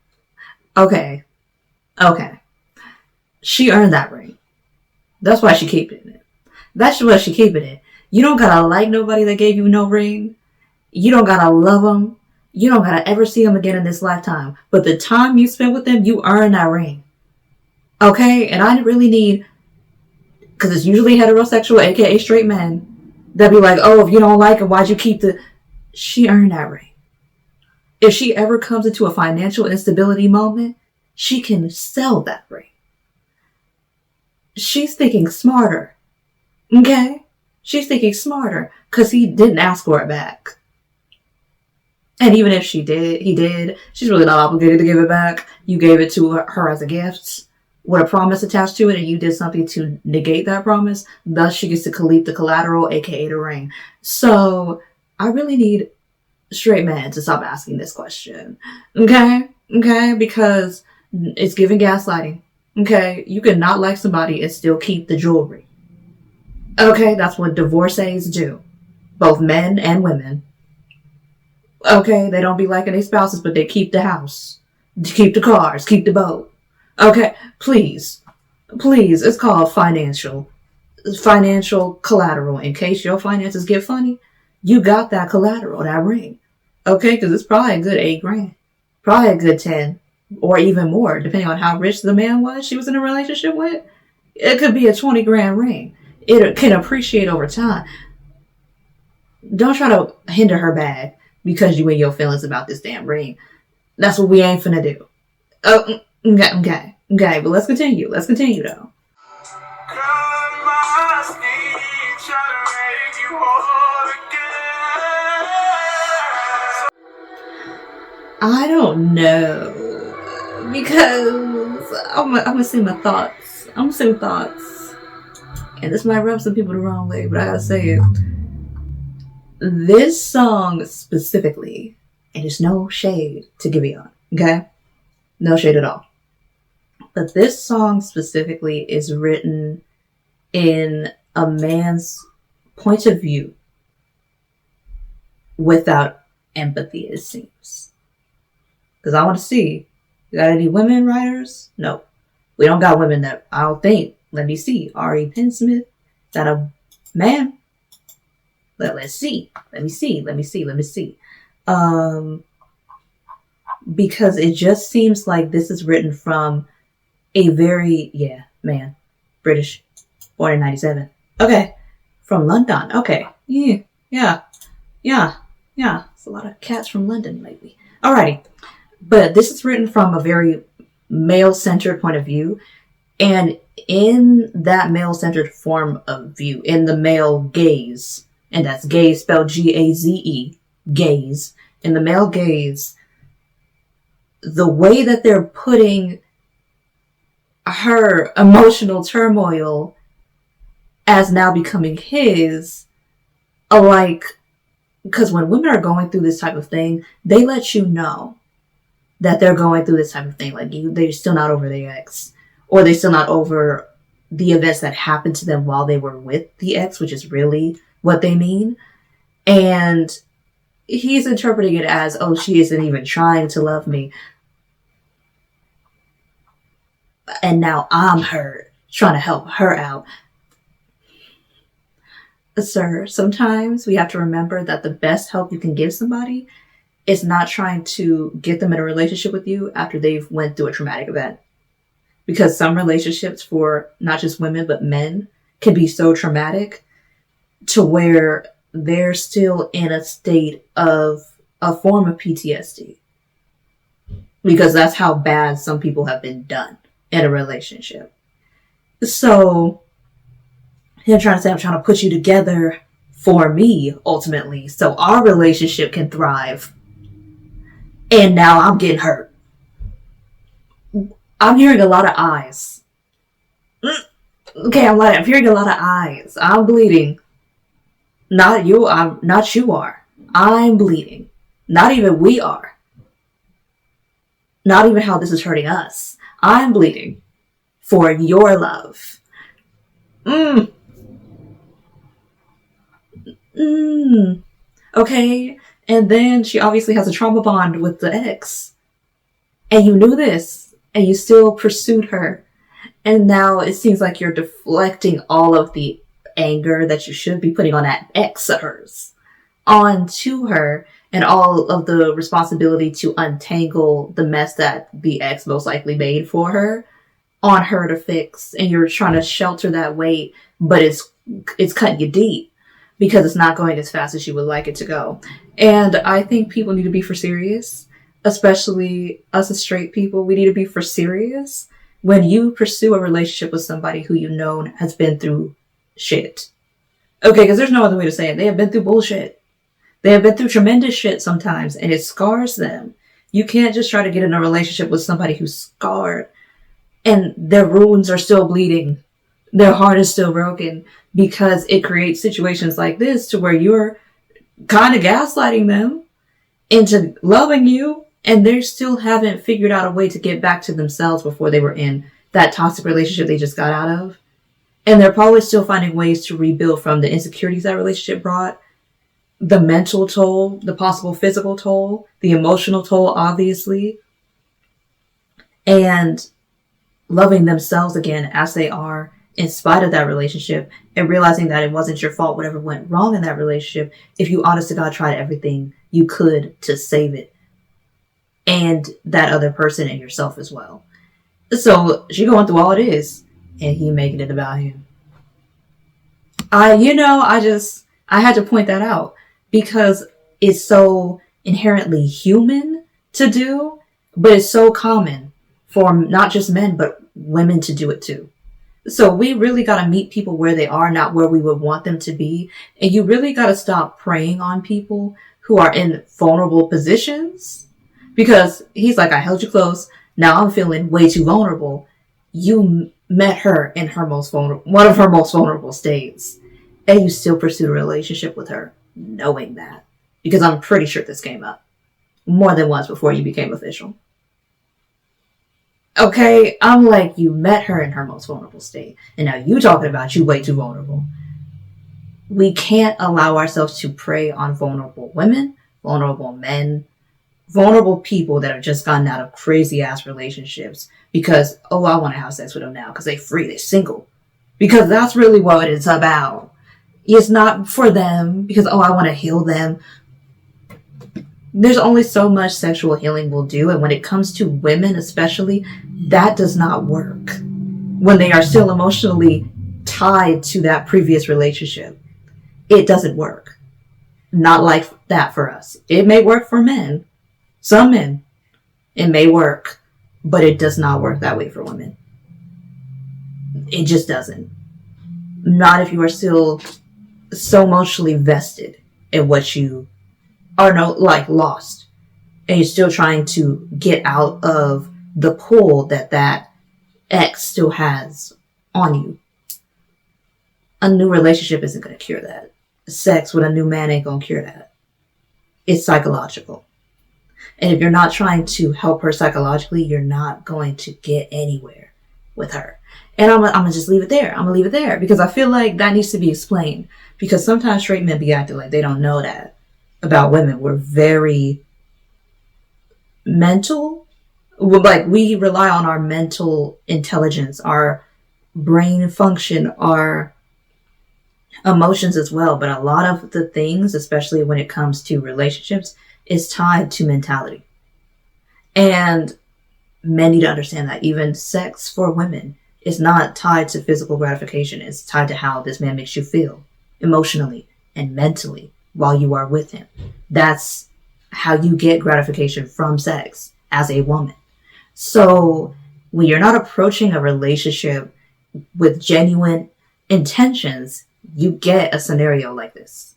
She earned that ring. That's why she keeping it. That's why she keeping it. You don't gotta like nobody that gave you no ring. You don't gotta love them. You don't gotta ever see them again in this lifetime. But the time you spent with them, you earned that ring. Okay? And I really need, because it's usually heterosexual, aka straight men, that be like, oh, if you don't like it, why'd you keep the... She earned that ring. If she ever comes into a financial instability moment, she can sell that ring. She's thinking smarter. Okay? She's thinking smarter because he didn't ask for it back. And even if he did, she's really not obligated to give it back. You gave it to her as a gift with a promise attached to it, and you did something to negate that promise. Thus, she gets to collect the collateral, aka the ring. So, I really need straight men to stop asking this question. Okay? Because it's giving gaslighting. Okay? You can not like somebody and still keep the jewelry. Okay? That's what divorcees do. Both men and women. Okay? They don't be liking their spouses, but they keep the house. Keep the cars. Keep the boat. Okay? Please. It's called financial collateral. In case your finances get funny, you got that collateral, that ring. Okay, because it's probably a good $8,000. Probably a good 10. or even more, depending on how rich the man was she was in a relationship with. It could be a 20 grand ring. It can appreciate over time. Don't try to hinder her bag because you and your feelings about this damn ring. That's what we ain't finna do. Oh, okay, but let's continue though. I don't know, because I'm gonna say my thoughts. And this might rub some people the wrong way, but I gotta say it. This song specifically, and there's no shade to Giveon, okay? No shade at all. But this song specifically is written in a man's point of view without empathy, it seems. Because I want to see, you got any women writers? No. We don't got women that, I don't think. Let me see. R.E. Pensmith. Is that a man? Let's see. Let me see. Because it just seems like this is written from a very, man. British. Born in 97. Okay. From London. Okay. Yeah. It's a lot of cats from London lately. Alrighty. But this is written from a very male-centered point of view. And in that male-centered form of view, in the male gaze, and that's gaze spelled G-A-Z-E, gaze, in the male gaze, the way that they're putting her emotional turmoil as now becoming his, like, because when women are going through this type of thing, they let you know that they're going through this type of thing. Like, they're still not over their ex, or they're still not over the events that happened to them while they were with the ex, which is really what they mean. And he's interpreting it as, oh, she isn't even trying to love me. And now I'm hurt, trying to help her out. Sir, sometimes we have to remember that the best help you can give somebody is not trying to get them in a relationship with you after they've went through a traumatic event. Because some relationships for not just women, but men can be so traumatic to where they're still in a state of a form of PTSD. Because that's how bad some people have been done in a relationship. So, him trying to say, I'm trying to put you together for me, ultimately, so our relationship can thrive. And now I'm getting hurt. I'm hearing a lot of eyes. Okay, I'm hearing a lot of eyes. I'm bleeding. Not you are. I'm bleeding. Not even we are. Not even how this is hurting us. I'm bleeding for your love. Okay. And then she obviously has a trauma bond with the ex. And you knew this. And you still pursued her. And now it seems like you're deflecting all of the anger that you should be putting on that ex of hers onto her. And all of the responsibility to untangle the mess that the ex most likely made for her on her to fix. And you're trying to shelter that weight. But it's cutting you deep. Because it's not going as fast as you would like it to go. And I think people need to be for serious. Especially us as straight people. We need to be for serious when you pursue a relationship with somebody who you know has been through shit. Okay, because there's no other way to say it. They have been through bullshit. They have been through tremendous shit sometimes. And it scars them. You can't just try to get in a relationship with somebody who's scarred. And their wounds are still bleeding. Their heart is still broken. Because it creates situations like this to where you're kind of gaslighting them into loving you, and they still haven't figured out a way to get back to themselves before they were in that toxic relationship they just got out of. And they're probably still finding ways to rebuild from the insecurities that relationship brought, the mental toll, the possible physical toll, the emotional toll, obviously, and loving themselves again as they are in spite of that relationship, and realizing that it wasn't your fault whatever went wrong in that relationship if you honest to God tried everything you could to save it. and that other person and yourself as well. So she going through all it is, and he making it about him. I had to point that out because it's so inherently human to do, but it's so common for not just men, but women to do it too. So we really got to meet people where they are, not where we would want them to be. And you really got to stop preying on people who are in vulnerable positions, because he's like, I held you close. Now I'm feeling way too vulnerable. You met her in her one of her most vulnerable states, and you still pursued a relationship with her, knowing that. Because I'm pretty sure this came up more than once before you became official. Okay, I'm like, you met her in her most vulnerable state, and now you talking about you way too vulnerable. We can't allow ourselves to prey on vulnerable women, vulnerable men, vulnerable people that have just gotten out of crazy ass relationships because, oh, I want to have sex with them now because they're free, they're single. Because that's really what it's about. It's not for them because, oh, I want to heal them. There's only so much sexual healing will do, and when it comes to women especially, that does not work when they are still emotionally tied to that previous relationship. It doesn't work. Not like that for us. It may work for men. Some men. It may work, but it does not work that way for women. It just doesn't. Not if you are still so emotionally vested in what you are lost, and you're still trying to get out of the pull that ex still has on you. A new relationship isn't going to cure that. Sex with a new man ain't going to cure that. It's psychological. And if you're not trying to help her psychologically, you're not going to get anywhere with her. And I'm going to just leave it there. I'm going to leave it there because I feel like that needs to be explained, because sometimes straight men be acting like they don't know that about women. We're very mental. Like, we rely on our mental intelligence, our brain function, our emotions as well. But a lot of the things, especially when it comes to relationships, is tied to mentality. And men need to understand that even sex for women is not tied to physical gratification. It's tied to how this man makes you feel emotionally and mentally while you are with him. That's how you get gratification from sex as a woman. So when you're not approaching a relationship with genuine intentions, you get a scenario like this.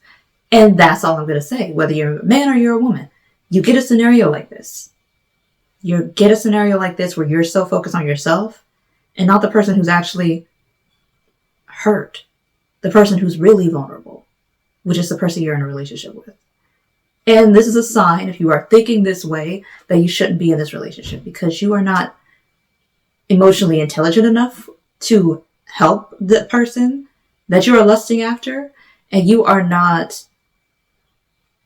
And that's all I'm going to say. Whether you're a man or you're a woman, you get a scenario like this. You get a scenario like this where you're so focused on yourself and not the person who's actually hurt, the person who's really vulnerable, which is the person you're in a relationship with. And this is a sign, if you are thinking this way, that you shouldn't be in this relationship, because you are not emotionally intelligent enough to help the person that you are lusting after, and you are not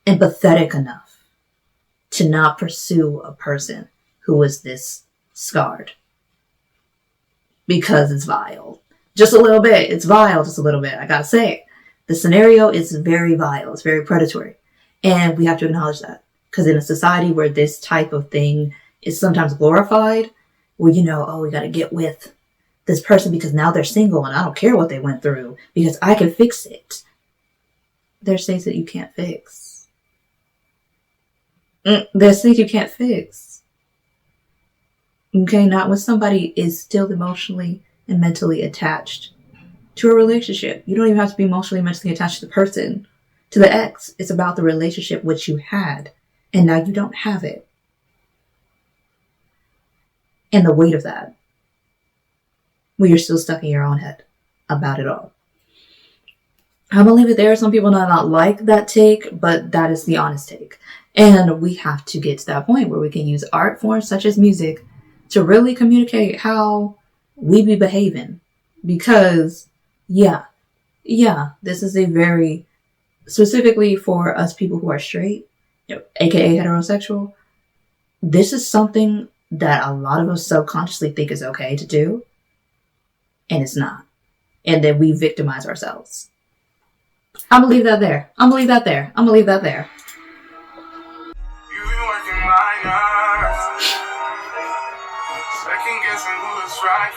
empathetic enough to not pursue a person who is this scarred. Because it's vile. Just a little bit. It's vile just a little bit. I gotta say it. The scenario is very vile. It's very predatory. And we have to acknowledge that. Because in a society where this type of thing is sometimes glorified, well, we gotta get with this person because now they're single and I don't care what they went through because I can fix it. There's things that you can't fix. There's things you can't fix. Okay, not when somebody is still emotionally and mentally attached to a relationship. You don't even have to be emotionally and mentally attached to the person, to the ex. It's about the relationship which you had, and now you don't have it. And the weight of that, when you're still stuck in your own head about it all. I'm gonna leave it there. Some people do not like that take, but that is the honest take. And we have to get to that point where we can use art forms such as music to really communicate how we be behaving. Because, yeah, this is a very, specifically for us people who are straight, aka heterosexual, this is something that a lot of us subconsciously think is okay to do, and it's not. And then we victimize ourselves. I'm gonna leave that there. You've been working my nerves.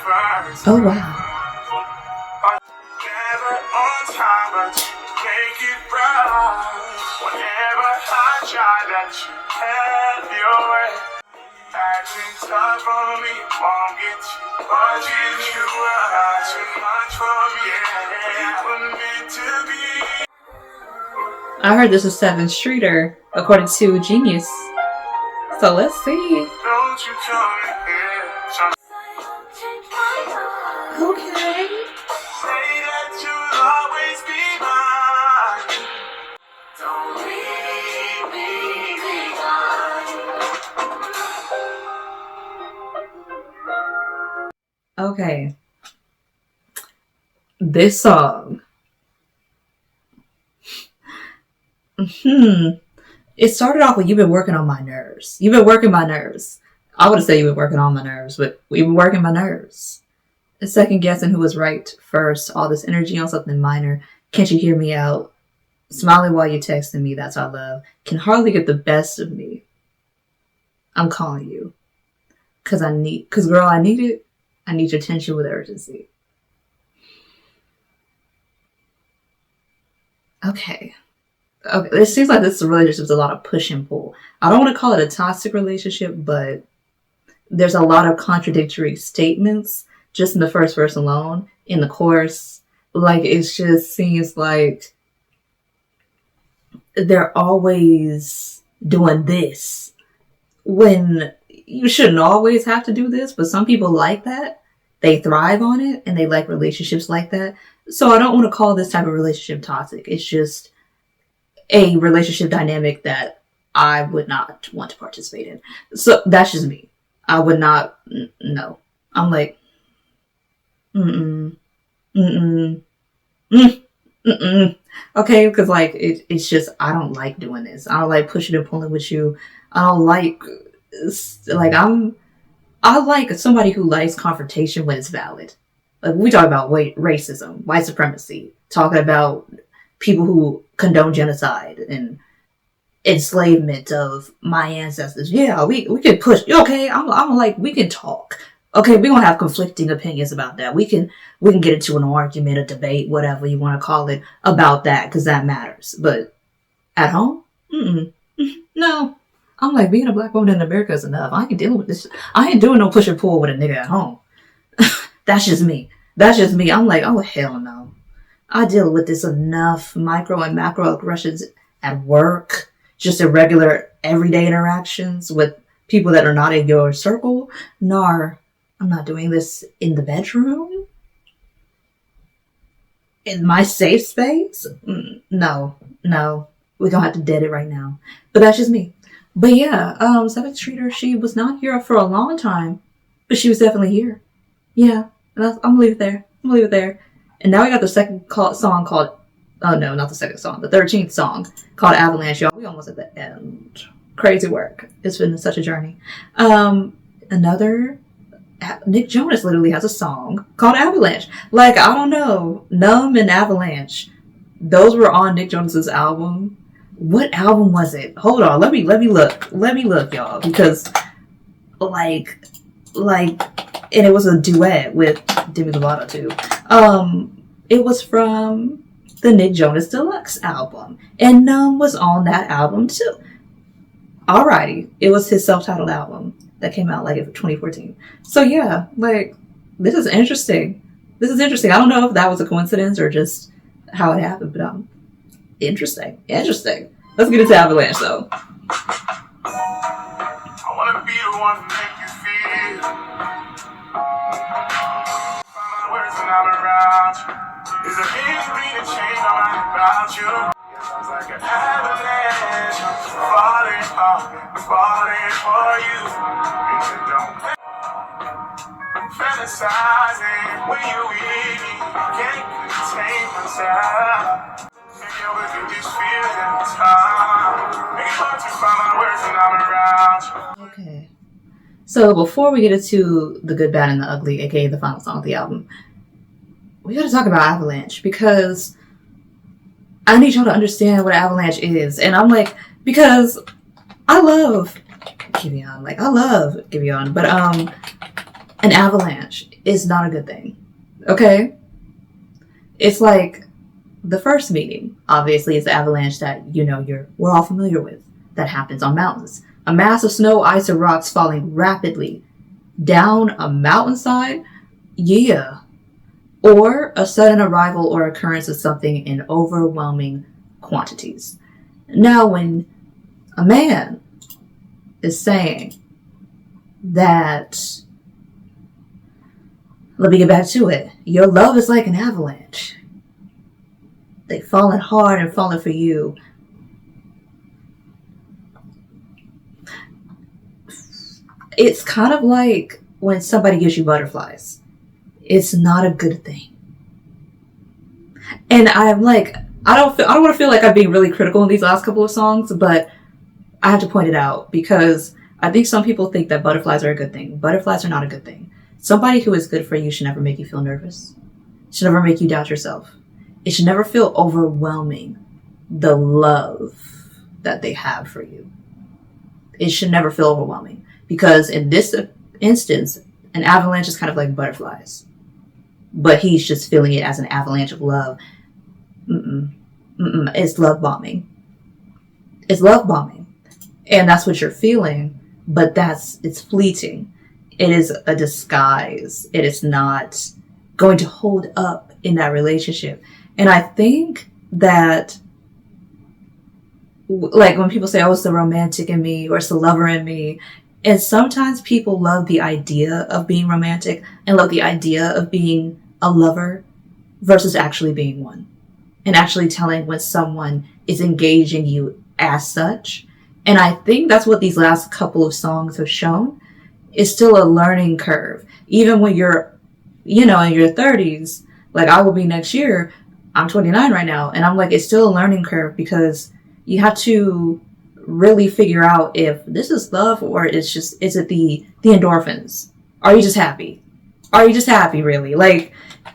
Oh wow. Never on time, but you make it right. Whenever I try that you have your way. Acting tough on me, won't get you. But you are too much for me. We were meant to be. I heard this is 7th Streeter, according to Genius. So let's see. Don't you come in here. Okay. Say that you'll always be mine. Don't leave me behind. Okay. This song. It started off with "You've been working on my nerves. You've been working my nerves." I would have said you've been working on my nerves, but we've been working my nerves. Second guessing who was right first. All this energy on something minor. Can't you hear me out? Smiling while you're texting me. That's our love. Can hardly get the best of me. I'm calling you. Cause girl, I need it. I need your attention with urgency. Okay. It seems like this relationship is a lot of push and pull. I don't want to call it a toxic relationship, but there's a lot of contradictory statements just in the first verse alone. In the chorus, like it just seems like they're always doing this when you shouldn't always have to do this, but some people like that. They thrive on it and they like relationships like that. So I don't want to call this type of relationship toxic. It's just a relationship dynamic that I would not want to participate in. So that's just me. I would not, no. I'm like, okay, because like it's just I don't like doing this. I don't like pushing and pulling with you. I don't like I like somebody who likes confrontation when it's valid. Like we talk about racism, white supremacy, talking about people who condone genocide and enslavement of my ancestors. Yeah, we can push. Okay, I'm like we can talk. Okay, we're gonna have conflicting opinions about that. We can get into an argument, a debate, whatever you want to call it, about that because that matters. But at home, no. I'm like, being a black woman in America is enough. I ain't dealing with this. I ain't doing no push and pull with a nigga at home. That's just me. I'm like, oh hell no. I deal with this enough micro and macro aggressions at work, just irregular everyday interactions with people that are not in your circle. Nor I'm not doing this in the bedroom. In my safe space? No. We're gonna have to dead it right now. But that's just me. But yeah, 7th Streeter, she was not here for a long time, but she was definitely here. Yeah, I'm gonna leave it there. And now we got the second song called, oh no, not the second song, the 13th song called Avalanche. Y'all, we almost at the end. Crazy work. It's been such a journey. Another, Nick Jonas literally has a song called Avalanche. Like, I don't know, Numb and Avalanche. Those were on Nick Jonas's album. What album was it? Hold on, let me look, y'all, because like, and it was a duet with Demi Lovato too. It was from the Nick Jonas Deluxe album, and Numb was on that album too. Alrighty, it was his self-titled album that came out like in 2014. So yeah, like this is interesting. I don't know if that was a coincidence or just how it happened, but interesting. Let's get into Avalanche though. I wanna be the one to make you feel. Find my words when I'm around you. Is there anything to change my mind about you? Sounds like an avalanche. I'm falling for you. And you don't fantasizing when you with me. Can't contain myself. Okay. So before we get into the good, bad, and the ugly, aka the final song of the album, we gotta talk about Avalanche because I need y'all to understand what Avalanche is. And I'm like, because I love Giveon. But An avalanche is not a good thing. Okay? It's like the first meeting, obviously, is the avalanche that, we're all familiar with, that happens on mountains. A mass of snow, ice, or rocks falling rapidly down a mountainside? Yeah. Or a sudden arrival or occurrence of something in overwhelming quantities. Now, when a man is saying that, let me get back to it, your love is like an avalanche. They falling hard and falling for you. It's kind of like when somebody gives you butterflies. It's not a good thing. And I'm like, I don't want to feel like I'm being really critical in these last couple of songs, but I have to point it out because I think some people think that butterflies are a good thing. Butterflies are not a good thing. Somebody who is good for you should never make you feel nervous. It should never make you doubt yourself. It should never feel overwhelming, the love that they have for you. It should never feel overwhelming. Because in this instance, an avalanche is kind of like butterflies. But he's just feeling it as an avalanche of love. It's love bombing. It's love bombing. And that's what you're feeling. But it's fleeting. It is a disguise. It is not going to hold up in that relationship. And I think that, like when people say, oh, it's the romantic in me or it's the lover in me. And sometimes people love the idea of being romantic and love the idea of being a lover versus actually being one. And actually telling when someone is engaging you as such. And I think that's what these last couple of songs have shown. Is still a learning curve. Even when you're, in your 30s, like I will be next year, I'm 29 right now. And I'm like, it's still a learning curve because you have to really figure out if this is love or is it the endorphins? Are you just happy? Are you just happy really? Like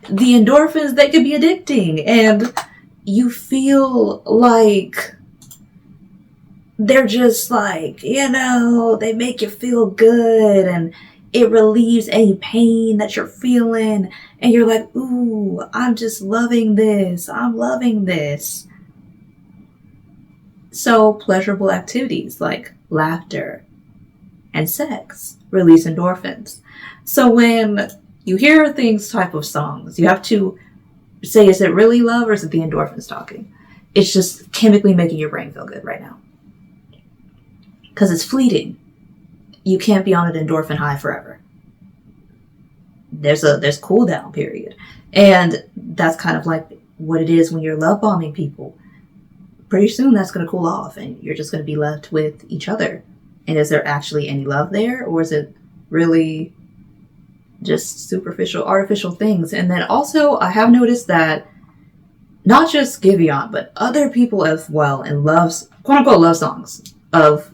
the endorphins, they could be addicting and you feel like they're just like, they make you feel good and it relieves any pain that you're feeling. And you're like, ooh, I'm just loving this. I'm loving this. So pleasurable activities like laughter and sex release endorphins. So when you hear these type of songs, you have to say, is it really love or is it the endorphins talking? It's just chemically making your brain feel good right now. Because it's fleeting. You can't be on an endorphin high forever. There's cool down period. And that's kind of like what it is when you're love bombing people. Pretty soon that's going to cool off and you're just going to be left with each other. And is there actually any love there? Or is it really just superficial, artificial things? And then also I have noticed that not just Giveon, but other people as well in loves, quote unquote love songs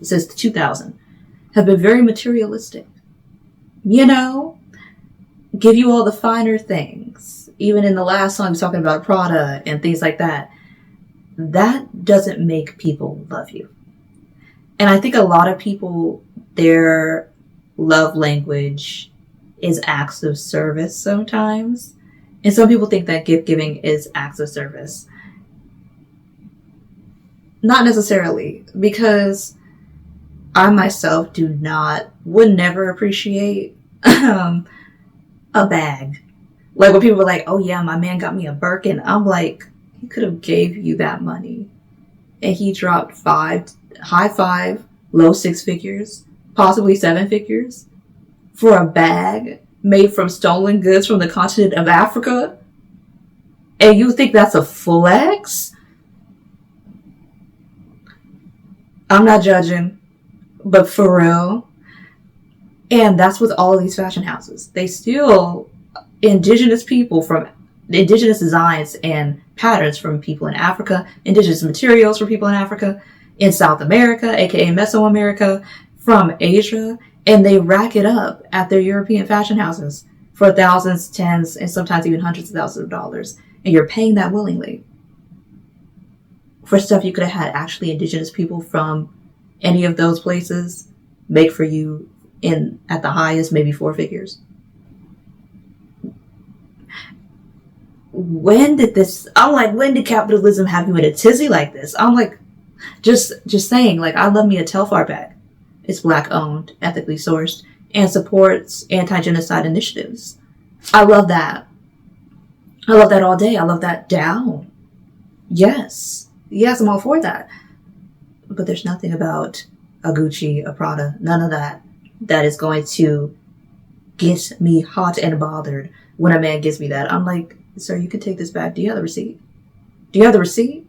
since 2000 have been very materialistic. Give you all the finer things. Even in the last song, talking about Prada and things like that. That doesn't make people love you. And I think a lot of people, their love language is acts of service sometimes. And some people think that gift giving is acts of service. Not necessarily, because I myself would never appreciate a bag. Like when people are like, oh yeah, my man got me a Birkin. I'm like, he could have gave you that money. And he dropped high five, low six figures, possibly seven figures for a bag made from stolen goods from the continent of Africa. And you think that's a flex? I'm not judging, but for real. And that's with all these fashion houses. They steal indigenous people from indigenous designs and patterns from people in Africa, indigenous materials from people in Africa, in South America, aka Mesoamerica, from Asia, and they rack it up at their European fashion houses for thousands, tens, and sometimes even hundreds of thousands of dollars. And you're paying that willingly for stuff you could have had actually indigenous people from any of those places make for you at the highest, maybe 4 figures. when did capitalism have you in a tizzy like this? I'm like, just saying, like, I love me a Telfar bag. It's Black owned, ethically sourced, and supports anti-genocide initiatives. I love that. I love that all day. I love that down. Yes, I'm all for that. But there's nothing about a Gucci, a Prada, none of that is going to get me hot and bothered when a man gives me that. I'm like, sir, you can take this back. Do you have the receipt?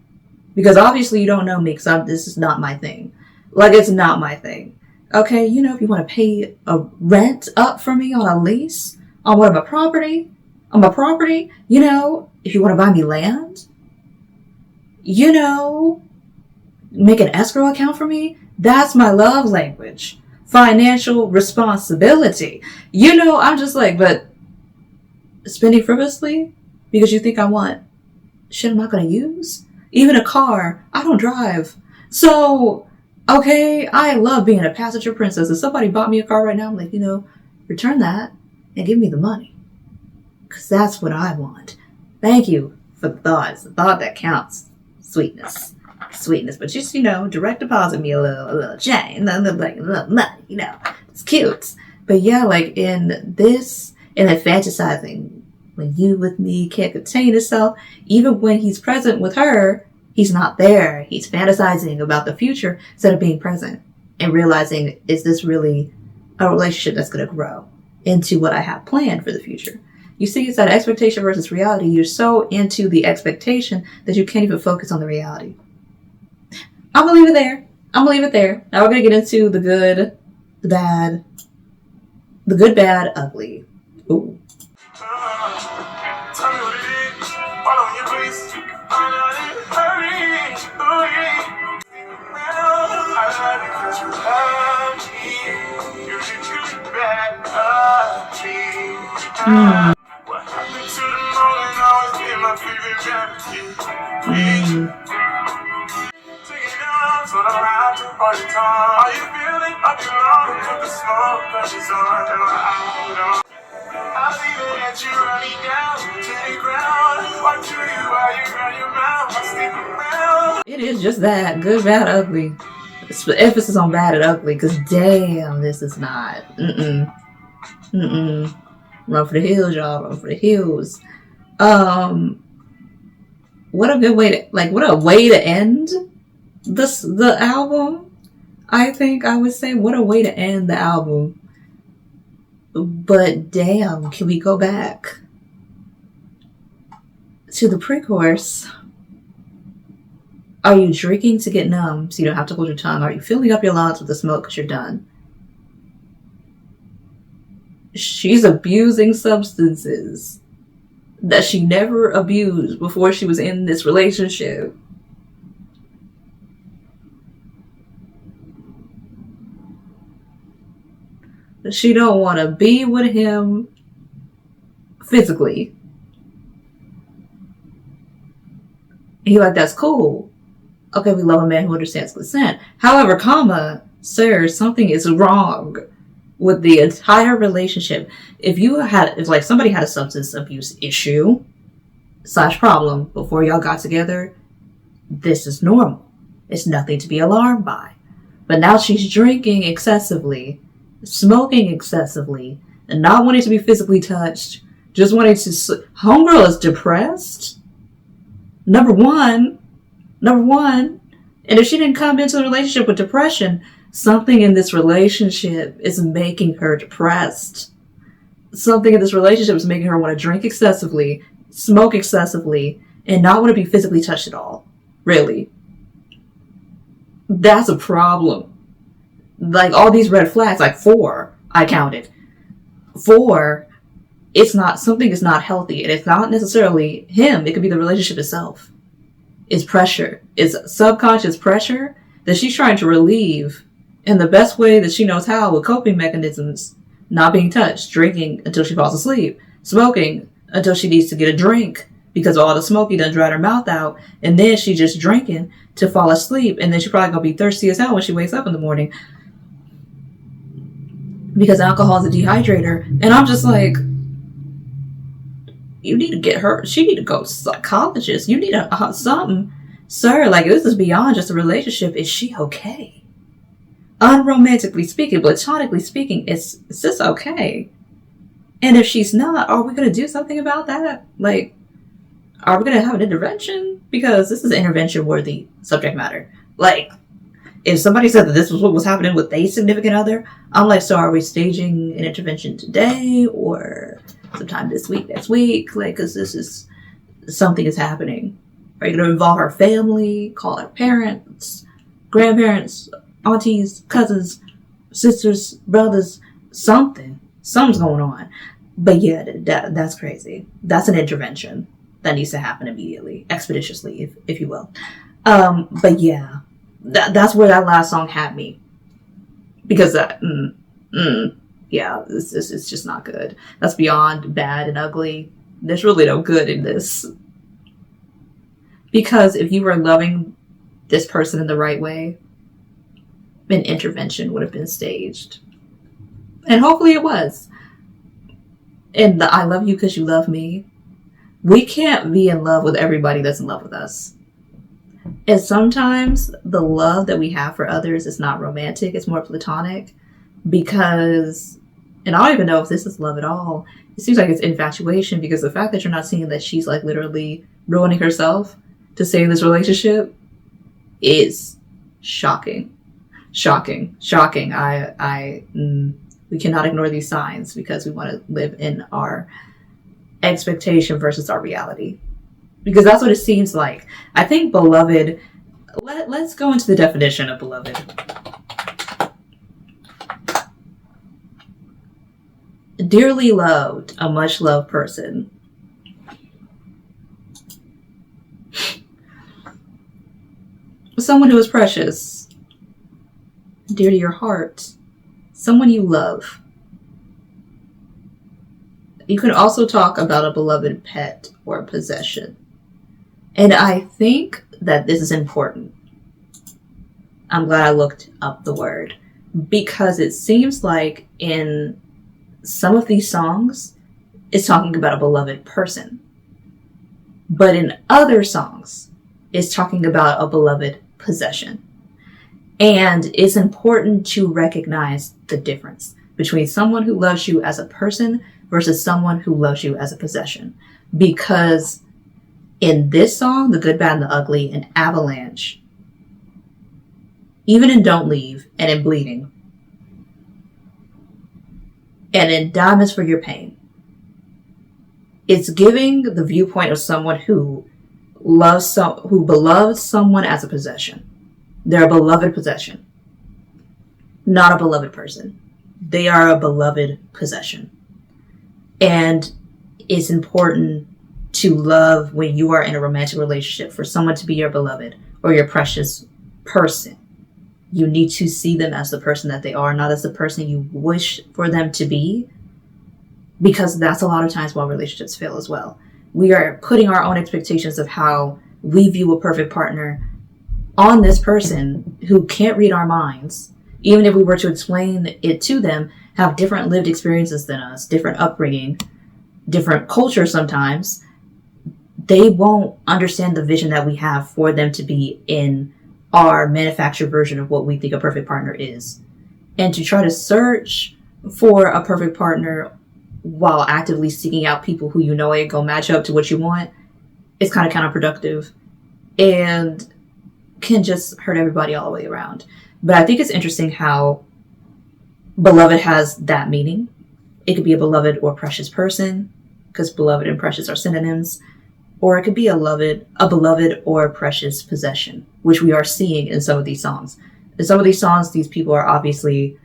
Because obviously you don't know me, because this is not my thing. Like, it's not my thing. Okay, if you want to pay a rent up for me on a lease, on my property, if you want to buy me land, make an escrow account for me, that's my love language. Financial responsibility. I'm just like, but spending frivolously because you think I want shit I'm not going to use? Even a car, I don't drive. So, okay, I love being a passenger princess. If somebody bought me a car right now, I'm like, return that and give me the money. Because that's what I want. Thank you for the thought. It's the thought that counts. Sweetness. But just, direct deposit me a little change, a little money, It's cute. But yeah, like in the fantasizing, when you with me can't contain himself, even when he's present with her, he's not there. He's fantasizing about the future instead of being present and realizing, is this really a relationship that's going to grow into what I have planned for the future? You see, it's that expectation versus reality. You're so into the expectation that you can't even focus on the reality. I'm going to leave it there. Now we're going to get into the good, bad, ugly. Ooh. Tell me what it is. Why don't you please? I'm not in a hurry. I love you because you love me. You did good, bad, ugly. What happened to the moment always been my favorite melody. Take it down, so don't have to all the time. Are you feeling up your lungs with the smoke that is on and out? I see that you run me down to the ground. What do you while you run your mouth? I stick around. It is just that. Good, bad, ugly. Emphasis on bad and ugly, because damn, this is not. Run for the hills, y'all. Run for the hills. What a good way to, what a way to end the album. I think I would say, what a way to end the album. But damn, can we go back to the pre-chorus? Are you drinking to get numb so you don't have to hold your tongue? Are you filling up your lungs with the smoke because you're done? She's abusing substances that she never abused before she was in this relationship. She don't want to be with him physically. He like, that's cool. Okay, we love a man who understands consent. However, sir, something is wrong with the entire relationship. If somebody had a substance abuse issue / problem before y'all got together, this is normal. It's nothing to be alarmed by. But now she's drinking excessively, smoking excessively, and not wanting to be physically touched, just wanting to. Homegirl is depressed. Number one. And if she didn't come into the relationship with depression, something in this relationship is making her depressed. Something in this relationship is making her want to drink excessively, smoke excessively, and not want to be physically touched at all. Really. That's a problem. Like, all these red flags, 4, I counted. 4, something is not healthy, and it's not necessarily him, it could be the relationship itself. It's pressure. It's subconscious pressure that she's trying to relieve in the best way that she knows how, with coping mechanisms. Not being touched, drinking until she falls asleep, smoking until she needs to get a drink because all the smoky done dried her mouth out, and then she just drinking to fall asleep, and then she's probably gonna be thirsty as hell when she wakes up in the morning because alcohol is a dehydrator. And I'm just like, you need to get her, she need to go to psychologist. You need a something. Sir, like, this is beyond just a relationship. Is she okay? Unromantically speaking, platonically speaking, is this okay? And if she's not, are we going to do something about that? Like, are we going to have an intervention? Because this is intervention-worthy subject matter. Like, if somebody said that this was what was happening with a significant other, I'm like, so are we staging an intervention today or sometime this week, next week? Like, because this is, something is happening. Are you going to involve our family, call our parents, grandparents, aunties, cousins, sisters, brothers, something? Something's going on. But yeah, that's crazy. That's an intervention that needs to happen immediately, expeditiously, if you will. But yeah, that's where that last song had me. Because yeah, it's just not good. That's beyond bad and ugly. There's really no good in this. Because if you were loving this person in the right way, an intervention would have been staged. And hopefully it was. And the I love you because you love me. We can't be in love with everybody that's in love with us. And sometimes the love that we have for others is not romantic. It's more platonic. Because, and I don't even know if this is love at all. It seems like it's infatuation, because the fact that you're not seeing that she's like literally ruining herself to stay in this relationship is shocking. Shocking. We cannot ignore these signs because we want to live in our expectation versus our reality. Because that's what it seems like. I think beloved, let's go into the definition of beloved. Dearly loved, a much loved person. Someone who is precious, dear to your heart, someone you love. You can also talk about a beloved pet or possession. And I think that this is important. I'm glad I looked up the word, because it seems like in some of these songs, it's talking about a beloved person. But in other songs, it's talking about a beloved possession. And it's important to recognize the difference between someone who loves you as a person versus someone who loves you as a possession. Because in this song, The Good, Bad, and the Ugly, in Avalanche, even in Don't Leave, and in Bleeding, and in Diamonds for Your Pain, it's giving the viewpoint of someone who beloves someone as a possession. They're a beloved possession, not a beloved person. They are a beloved possession. And it's important to love when you are in a romantic relationship for someone to be your beloved or your precious person. You need to see them as the person that they are, not as the person you wish for them to be. Because that's a lot of times why relationships fail as well. We are putting our own expectations of how we view a perfect partner on this person who can't read our minds. Even if we were to explain it to them, have different lived experiences than us, different upbringing, different culture sometimes, they won't understand the vision that we have for them to be in our manufactured version of what we think a perfect partner is. And to try to search for a perfect partner while actively seeking out people who you know ain't gonna match up to what you want is kind of counterproductive and can just hurt everybody all the way around. But I think it's interesting how beloved has that meaning. It could be a beloved or precious person, because beloved and precious are synonyms. Or it could be a beloved or precious possession, which we are seeing in some of these songs. In some of these songs, these people are obviously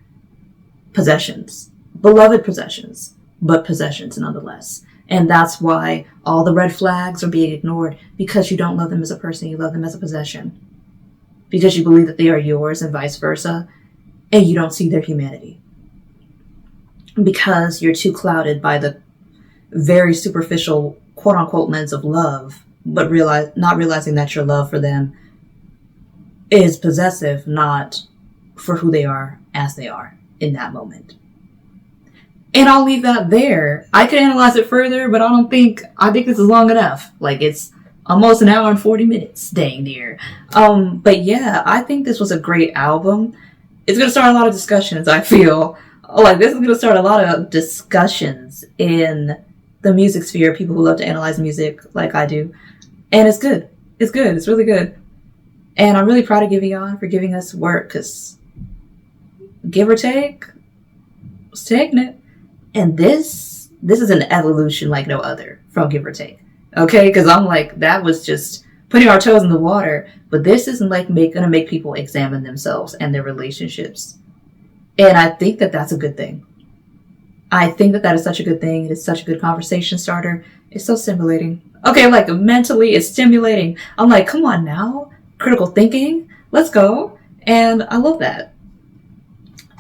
possessions, beloved possessions, but possessions nonetheless. And that's why all the red flags are being ignored, because you don't love them as a person, you love them as a possession. Because you believe that they are yours and vice versa, and you don't see their humanity. Because you're too clouded by the very superficial quote-unquote lens of love, but not realizing that your love for them is possessive, not for who they are as they are in that moment. And I'll leave that there. I could analyze it further, but I think this is long enough. Like, it's almost an hour and 40 minutes, dang near. But yeah, I think this was a great album. It's going to start a lot of discussions, I feel. Like, this is going to start a lot of discussions in the music sphere, people who love to analyze music like I do. And it's good. It's good. It's really good. And I'm really proud of Giveon for giving us work, because give or take, was taking it. And this is an evolution like no other from Give or Take. Okay? Because I'm like, that was just putting our toes in the water. But this isn't like going to make people examine themselves and their relationships. And I think that that's a good thing. I think that that is such a good thing. It is such a good conversation starter. It's so stimulating. Okay, like mentally it's stimulating. I'm like, come on now. Critical thinking. Let's go. And I love that.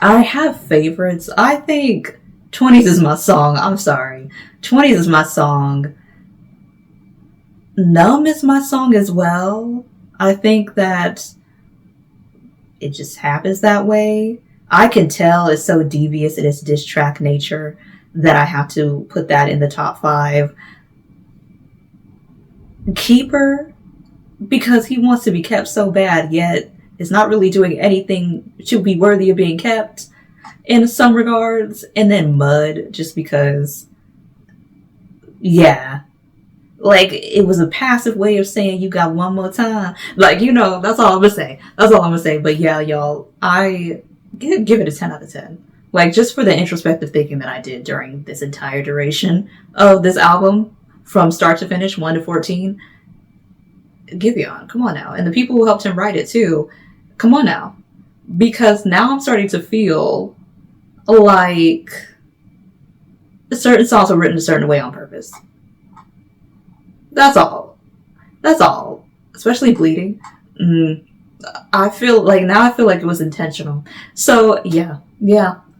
I have favorites. I think Twenties is my song. I'm sorry. 20s is my song. Numb is my song as well. I think that it just happens that way. I can tell it's so devious in its diss track nature that I have to put that in the top 5. Keeper, because he wants to be kept so bad, yet is not really doing anything to be worthy of being kept in some regards. And then Mud, just because, yeah, like it was a passive way of saying you got one more time. Like, you know, that's all I'm gonna say. That's all I'm gonna say. But yeah, y'all, I give it a 10 out of 10. Like, just for the introspective thinking that I did during this entire duration of this album, from start to finish, 1 to 14. Giveon, come on now. And the people who helped him write it too, come on now. Because now I'm starting to feel like certain songs were written a certain way on purpose. That's all. That's all. Especially Bleeding. I feel like it was intentional. So yeah,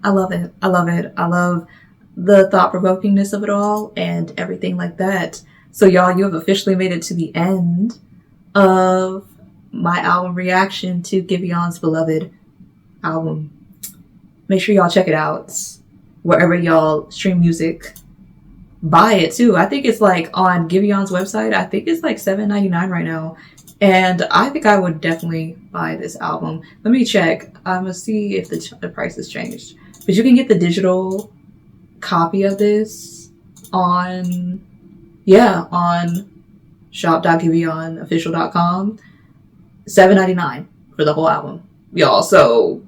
I love it. I love it. I love the thought-provokingness of it all and everything like that. So y'all, you have officially made it to the end of my album reaction to Giveon's beloved album. Make sure y'all check it out wherever y'all stream music. Buy it too. I think it's like on Giveon's website. I think it's like $7.99 right now. And I think I would definitely buy this album. Let me check. I'm gonna see if the price has changed. But you can get the digital copy of this on shop.giveonofficial.com. $7.99 for the whole album, y'all. So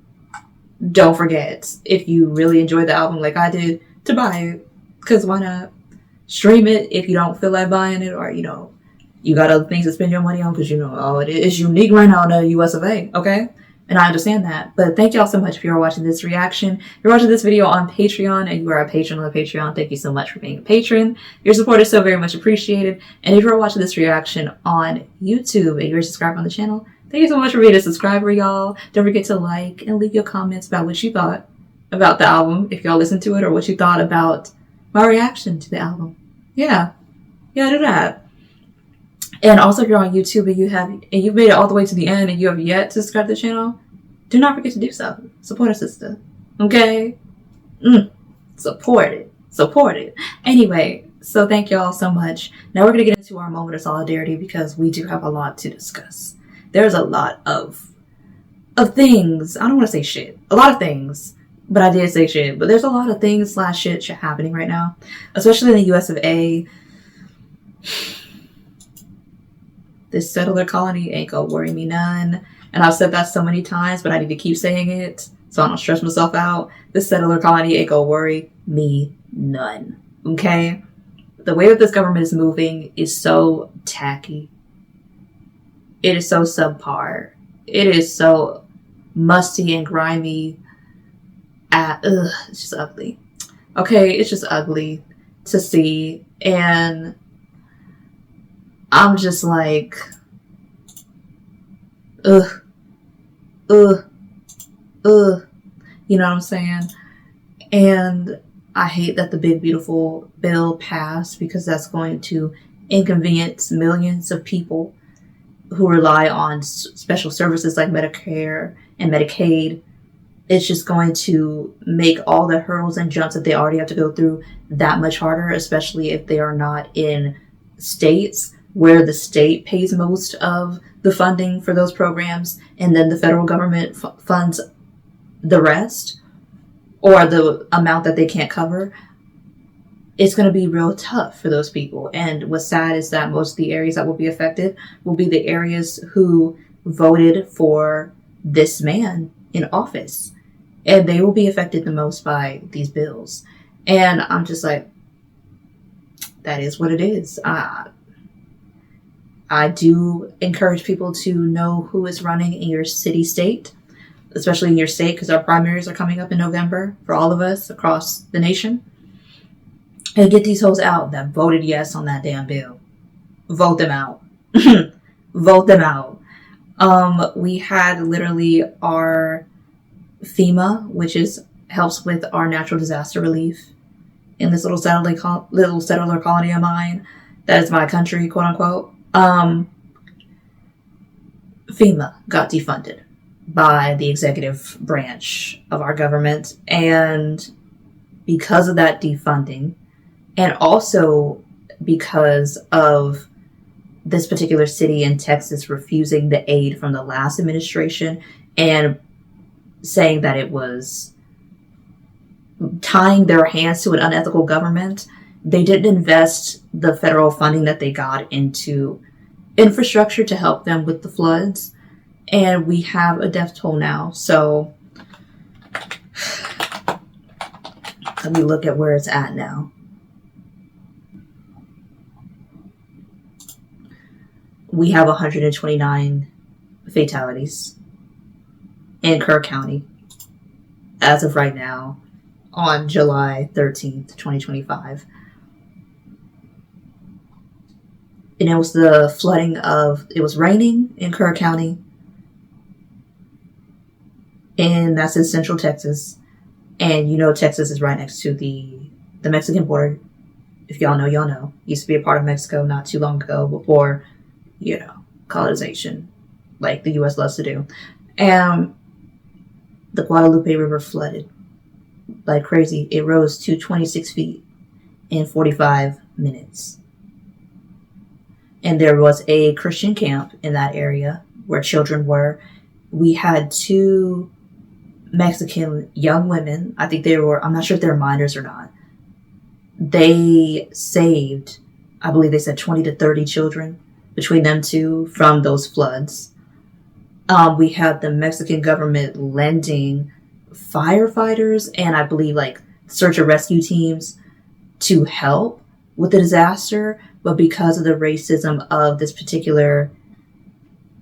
don't forget, if you really enjoyed the album like I did, to buy it. Because why not? Stream it if you don't feel like buying it, or you know, you got other things to spend your money on, because you know, it is unique right now in the US of A, okay? And I understand that. But thank y'all so much if you're watching this reaction. If you're watching this video on Patreon and you are a patron on the Patreon, thank you so much for being a patron. Your support is so very much appreciated. And if you're watching this reaction on YouTube and you're subscribed on the channel, thank you so much for being a subscriber, y'all. Don't forget to like and leave your comments about what you thought about the album, if y'all listened to it, or what you thought about my reaction to the album. Yeah, do that. And also, if you're on YouTube and you've made it all the way to the end and you have yet to subscribe to the channel, do not forget to do so. Support a sister, okay? Support it. Anyway, so thank y'all so much. Now we're gonna get into our moment of solidarity, because we do have a lot to discuss. There's a lot of things. I don't want to say shit. A lot of things. But I did say shit. But there's a lot of things / shit happening right now. Especially in the US of A. This settler colony ain't gonna worry me none. And I've said that so many times, but I need to keep saying it so I don't stress myself out. This settler colony ain't gonna worry me none. Okay? The way that this government is moving is so tacky. It is so subpar. It is so musty and grimy. It's just ugly. Okay, it's just ugly to see. And I'm just like, you know what I'm saying? And I hate that the big beautiful bill passed, because that's going to inconvenience millions of people who rely on special services like Medicare and Medicaid. it's just going to make all the hurdles and jumps that they already have to go through that much harder, especially if they are not in states where the state pays most of the funding for those programs, and then the federal government funds the rest, or the amount that they can't cover. It's going to be real tough for those people. And what's sad is that most of the areas that will be affected will be the areas who voted for this man in office. And they will be affected the most by these bills. And I'm just like, that is what it is. I do encourage people to know who is running in your city, state, especially in your state, because our primaries are coming up in November for all of us across the nation. And get these hoes out that voted yes on that damn bill. Vote them out. Vote them out. We had literally our FEMA, which helps with our natural disaster relief in this little settler colony of mine. That is my country, quote unquote. FEMA got defunded by the executive branch of our government, and because of that defunding, and also because of this particular city in Texas refusing the aid from the last administration and saying that it was tying their hands to an unethical government, they didn't invest the federal funding that they got into infrastructure to help them with the floods. And we have a death toll now. So let me look at where it's at now. We have 129 fatalities in Kerr County as of right now on July 13th, 2025. And it was the flooding it was raining in Kerr County, and that's in central Texas. And you know Texas is right next to the Mexican border. If y'all know, y'all know. Used to be a part of Mexico not too long ago before, colonization, like the U.S. loves to do. And the Guadalupe River flooded like crazy. It rose to 26 feet in 45 minutes. And there was a Christian camp in that area where children were. We had 2 Mexican young women. I think I'm not sure if they were minors or not. They saved, I believe they said 20 to 30 children between them 2 from those floods. We had the Mexican government lending firefighters and I believe search and rescue teams to help with the disaster. But because of the racism of this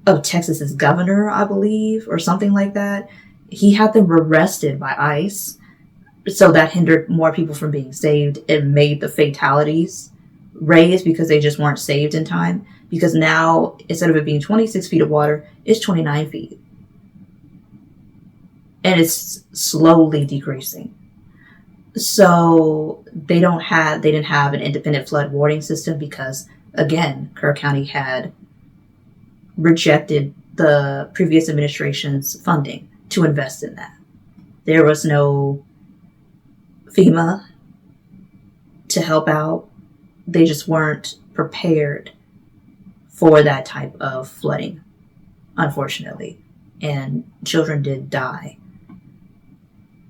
of Texas's governor, I believe, or something like that, he had them arrested by ICE. So that hindered more people from being saved. It made the fatalities raise because they just weren't saved in time. Because now, instead of it being 26 feet of water, it's 29 feet. And it's slowly decreasing. So they didn't have an independent flood warning system because, again, Kerr County had rejected the previous administration's funding to invest in that. There was no FEMA to help out. They just weren't prepared for that type of flooding, unfortunately. And children did die.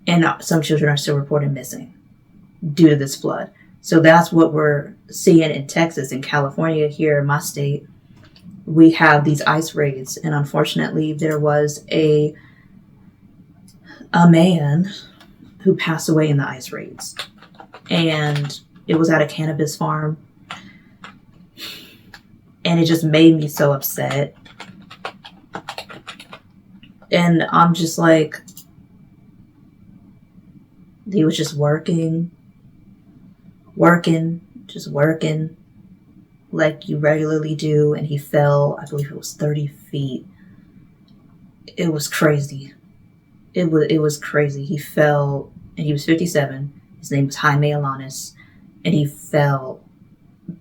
And some children are still reported missing due to this flood. So that's what we're seeing in Texas. In California, here in my state, we have these ice raids. And unfortunately, there was a man who passed away in the ice raids. And it was at a cannabis farm. And it just made me so upset. And I'm just like, he was just working, like you regularly do. And he fell, I believe it was 30 feet. It was crazy. It was crazy. He fell, and he was 57. His name was Jaime Alanis. And he fell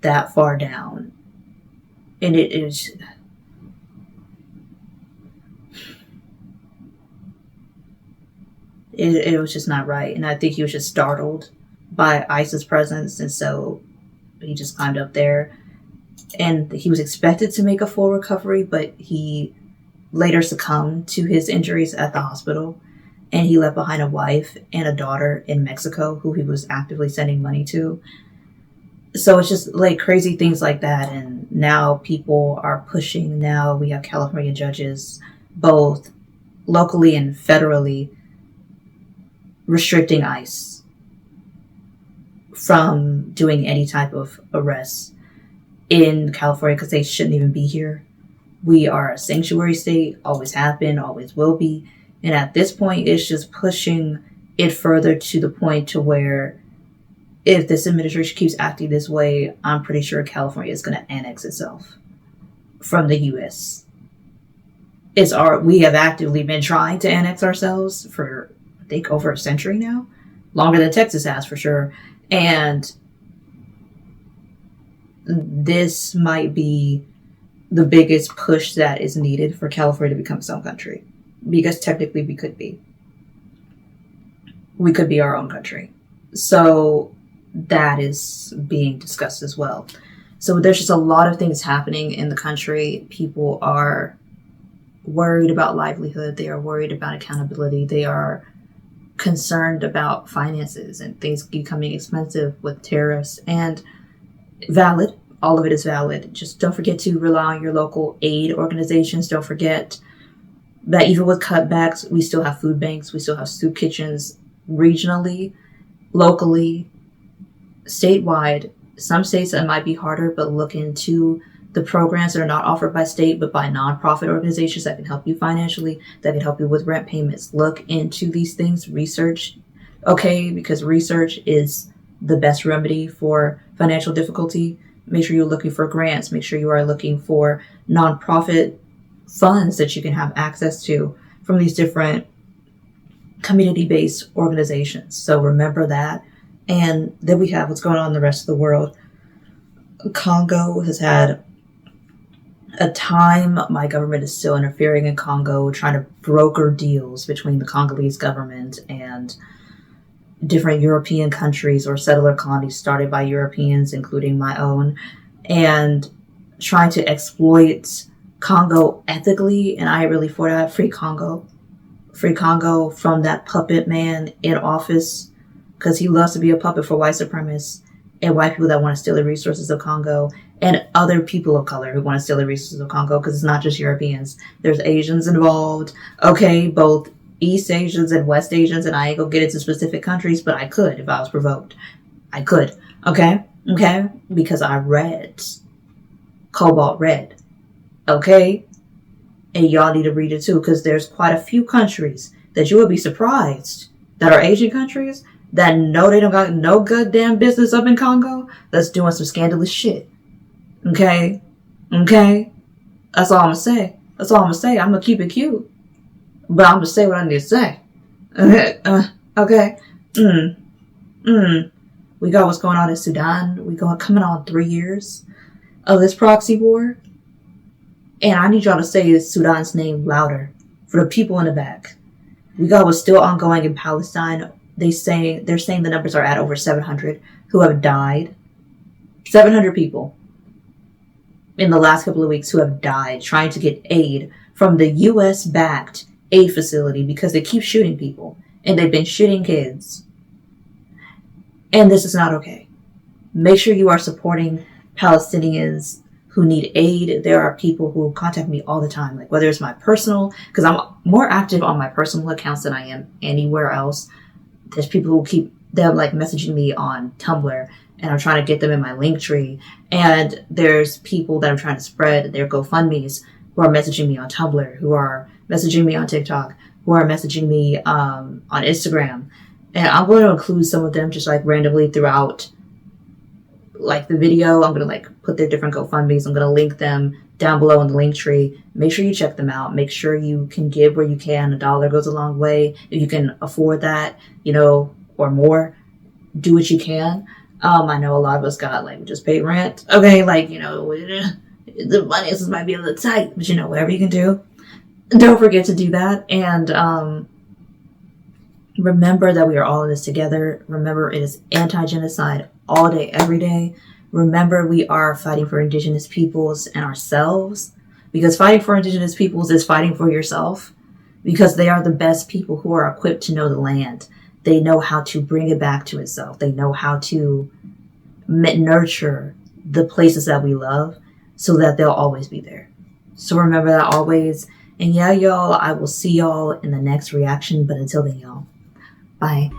that far down. And it was... it was just not right. And I think he was just startled by ICE's presence. And so he just climbed up there. And he was expected to make a full recovery, but he later succumbed to his injuries at the hospital. And he left behind a wife and a daughter in Mexico who he was actively sending money to. So it's just like crazy things like that. And now people are pushing. Now we have California judges, both locally and federally, restricting ICE from doing any type of arrests in California because they shouldn't even be here. We are a sanctuary state, always have been, always will be. And at this point, it's just pushing it further to the point to where if this administration keeps acting this way, I'm pretty sure California is going to annex itself from the U.S. We have actively been trying to annex ourselves for, I think, over a century now. Longer than Texas has, for sure. And this might be the biggest push that is needed for California to become its own country. Because technically we could be. We could be our own country. So that is being discussed as well. So there's just a lot of things happening in the country. People are worried about livelihood. They are worried about accountability. They are concerned about finances and things becoming expensive with tariffs. And valid. All of it is valid. Just don't forget to rely on your local aid organizations. Don't forget that even with cutbacks, we still have food banks. We still have soup kitchens regionally, locally, statewide. Some states that might be harder, but look into the programs that are not offered by state, but by nonprofit organizations that can help you financially, that can help you with rent payments. Look into these things, research, okay, because research is the best remedy for financial difficulty. Make sure you're looking for grants. Make sure you are looking for nonprofit funds that you can have access to from these different community-based organizations. So remember that. And then we have what's going on in the rest of the world. Congo has had a time. My government is still interfering in Congo, trying to broker deals between the Congolese government and different European countries or settler colonies started by Europeans, including my own, and trying to exploit Congo ethically. And I really for that. Free Congo from that puppet man in office, because he loves to be a puppet for white supremacists and white people that want to steal the resources of Congo, and other people of color who want to steal the resources of Congo, because it's not just Europeans. There's Asians involved, okay, both East Asians and West Asians, and I ain't gonna get into specific countries, but I could if I was provoked. I could, okay, because I read Cobalt Red, okay, and y'all need to read it too, because there's quite a few countries that you would be surprised that are Asian countries that know they don't got no goddamn business up in Congo that's doing some scandalous shit. Okay? That's all I'm gonna say. I'm gonna keep it cute. But I'm gonna say what I need to say. Okay. We got what's going on in Sudan. We got coming on 3 years of this proxy war. And I need y'all to say Sudan's name louder for the people in the back. We got what's still ongoing in Palestine. They're saying the numbers are at over 700 who have died. 700 people in the last couple of weeks who have died trying to get aid from the U.S.-backed aid facility because they keep shooting people. And they've been shooting kids. And this is not okay. Make sure you are supporting Palestinians who need aid. There are people who contact me all the time, like whether it's my personal, because I'm more active on my personal accounts than I am anywhere else. There's people who keep them like messaging me on Tumblr, and I'm trying to get them in my link tree. And there's people that I'm trying to spread their GoFundMes who are messaging me on Tumblr, who are messaging me on TikTok, who are messaging me on Instagram. And I'm going to include some of them just like randomly throughout like the video. I'm going to like put their different GoFundMes. I'm going to link them down below in the link tree. Make sure you check them out. Make sure you can give where you can. $1 goes a long way. If you can afford that, or more, do what you can. I know a lot of us got like just pay rent. Okay, the finances might be a little tight, but whatever you can do, don't forget to do that. And Remember that we are all in this together. Remember it is anti-genocide all day, every day. Remember we are fighting for Indigenous peoples and ourselves. Because fighting for Indigenous peoples is fighting for yourself. Because they are the best people who are equipped to know the land. They know how to bring it back to itself. They know how to nurture the places that we love so that they'll always be there. So remember that always. And yeah, y'all, I will see y'all in the next reaction. But until then, y'all, bye.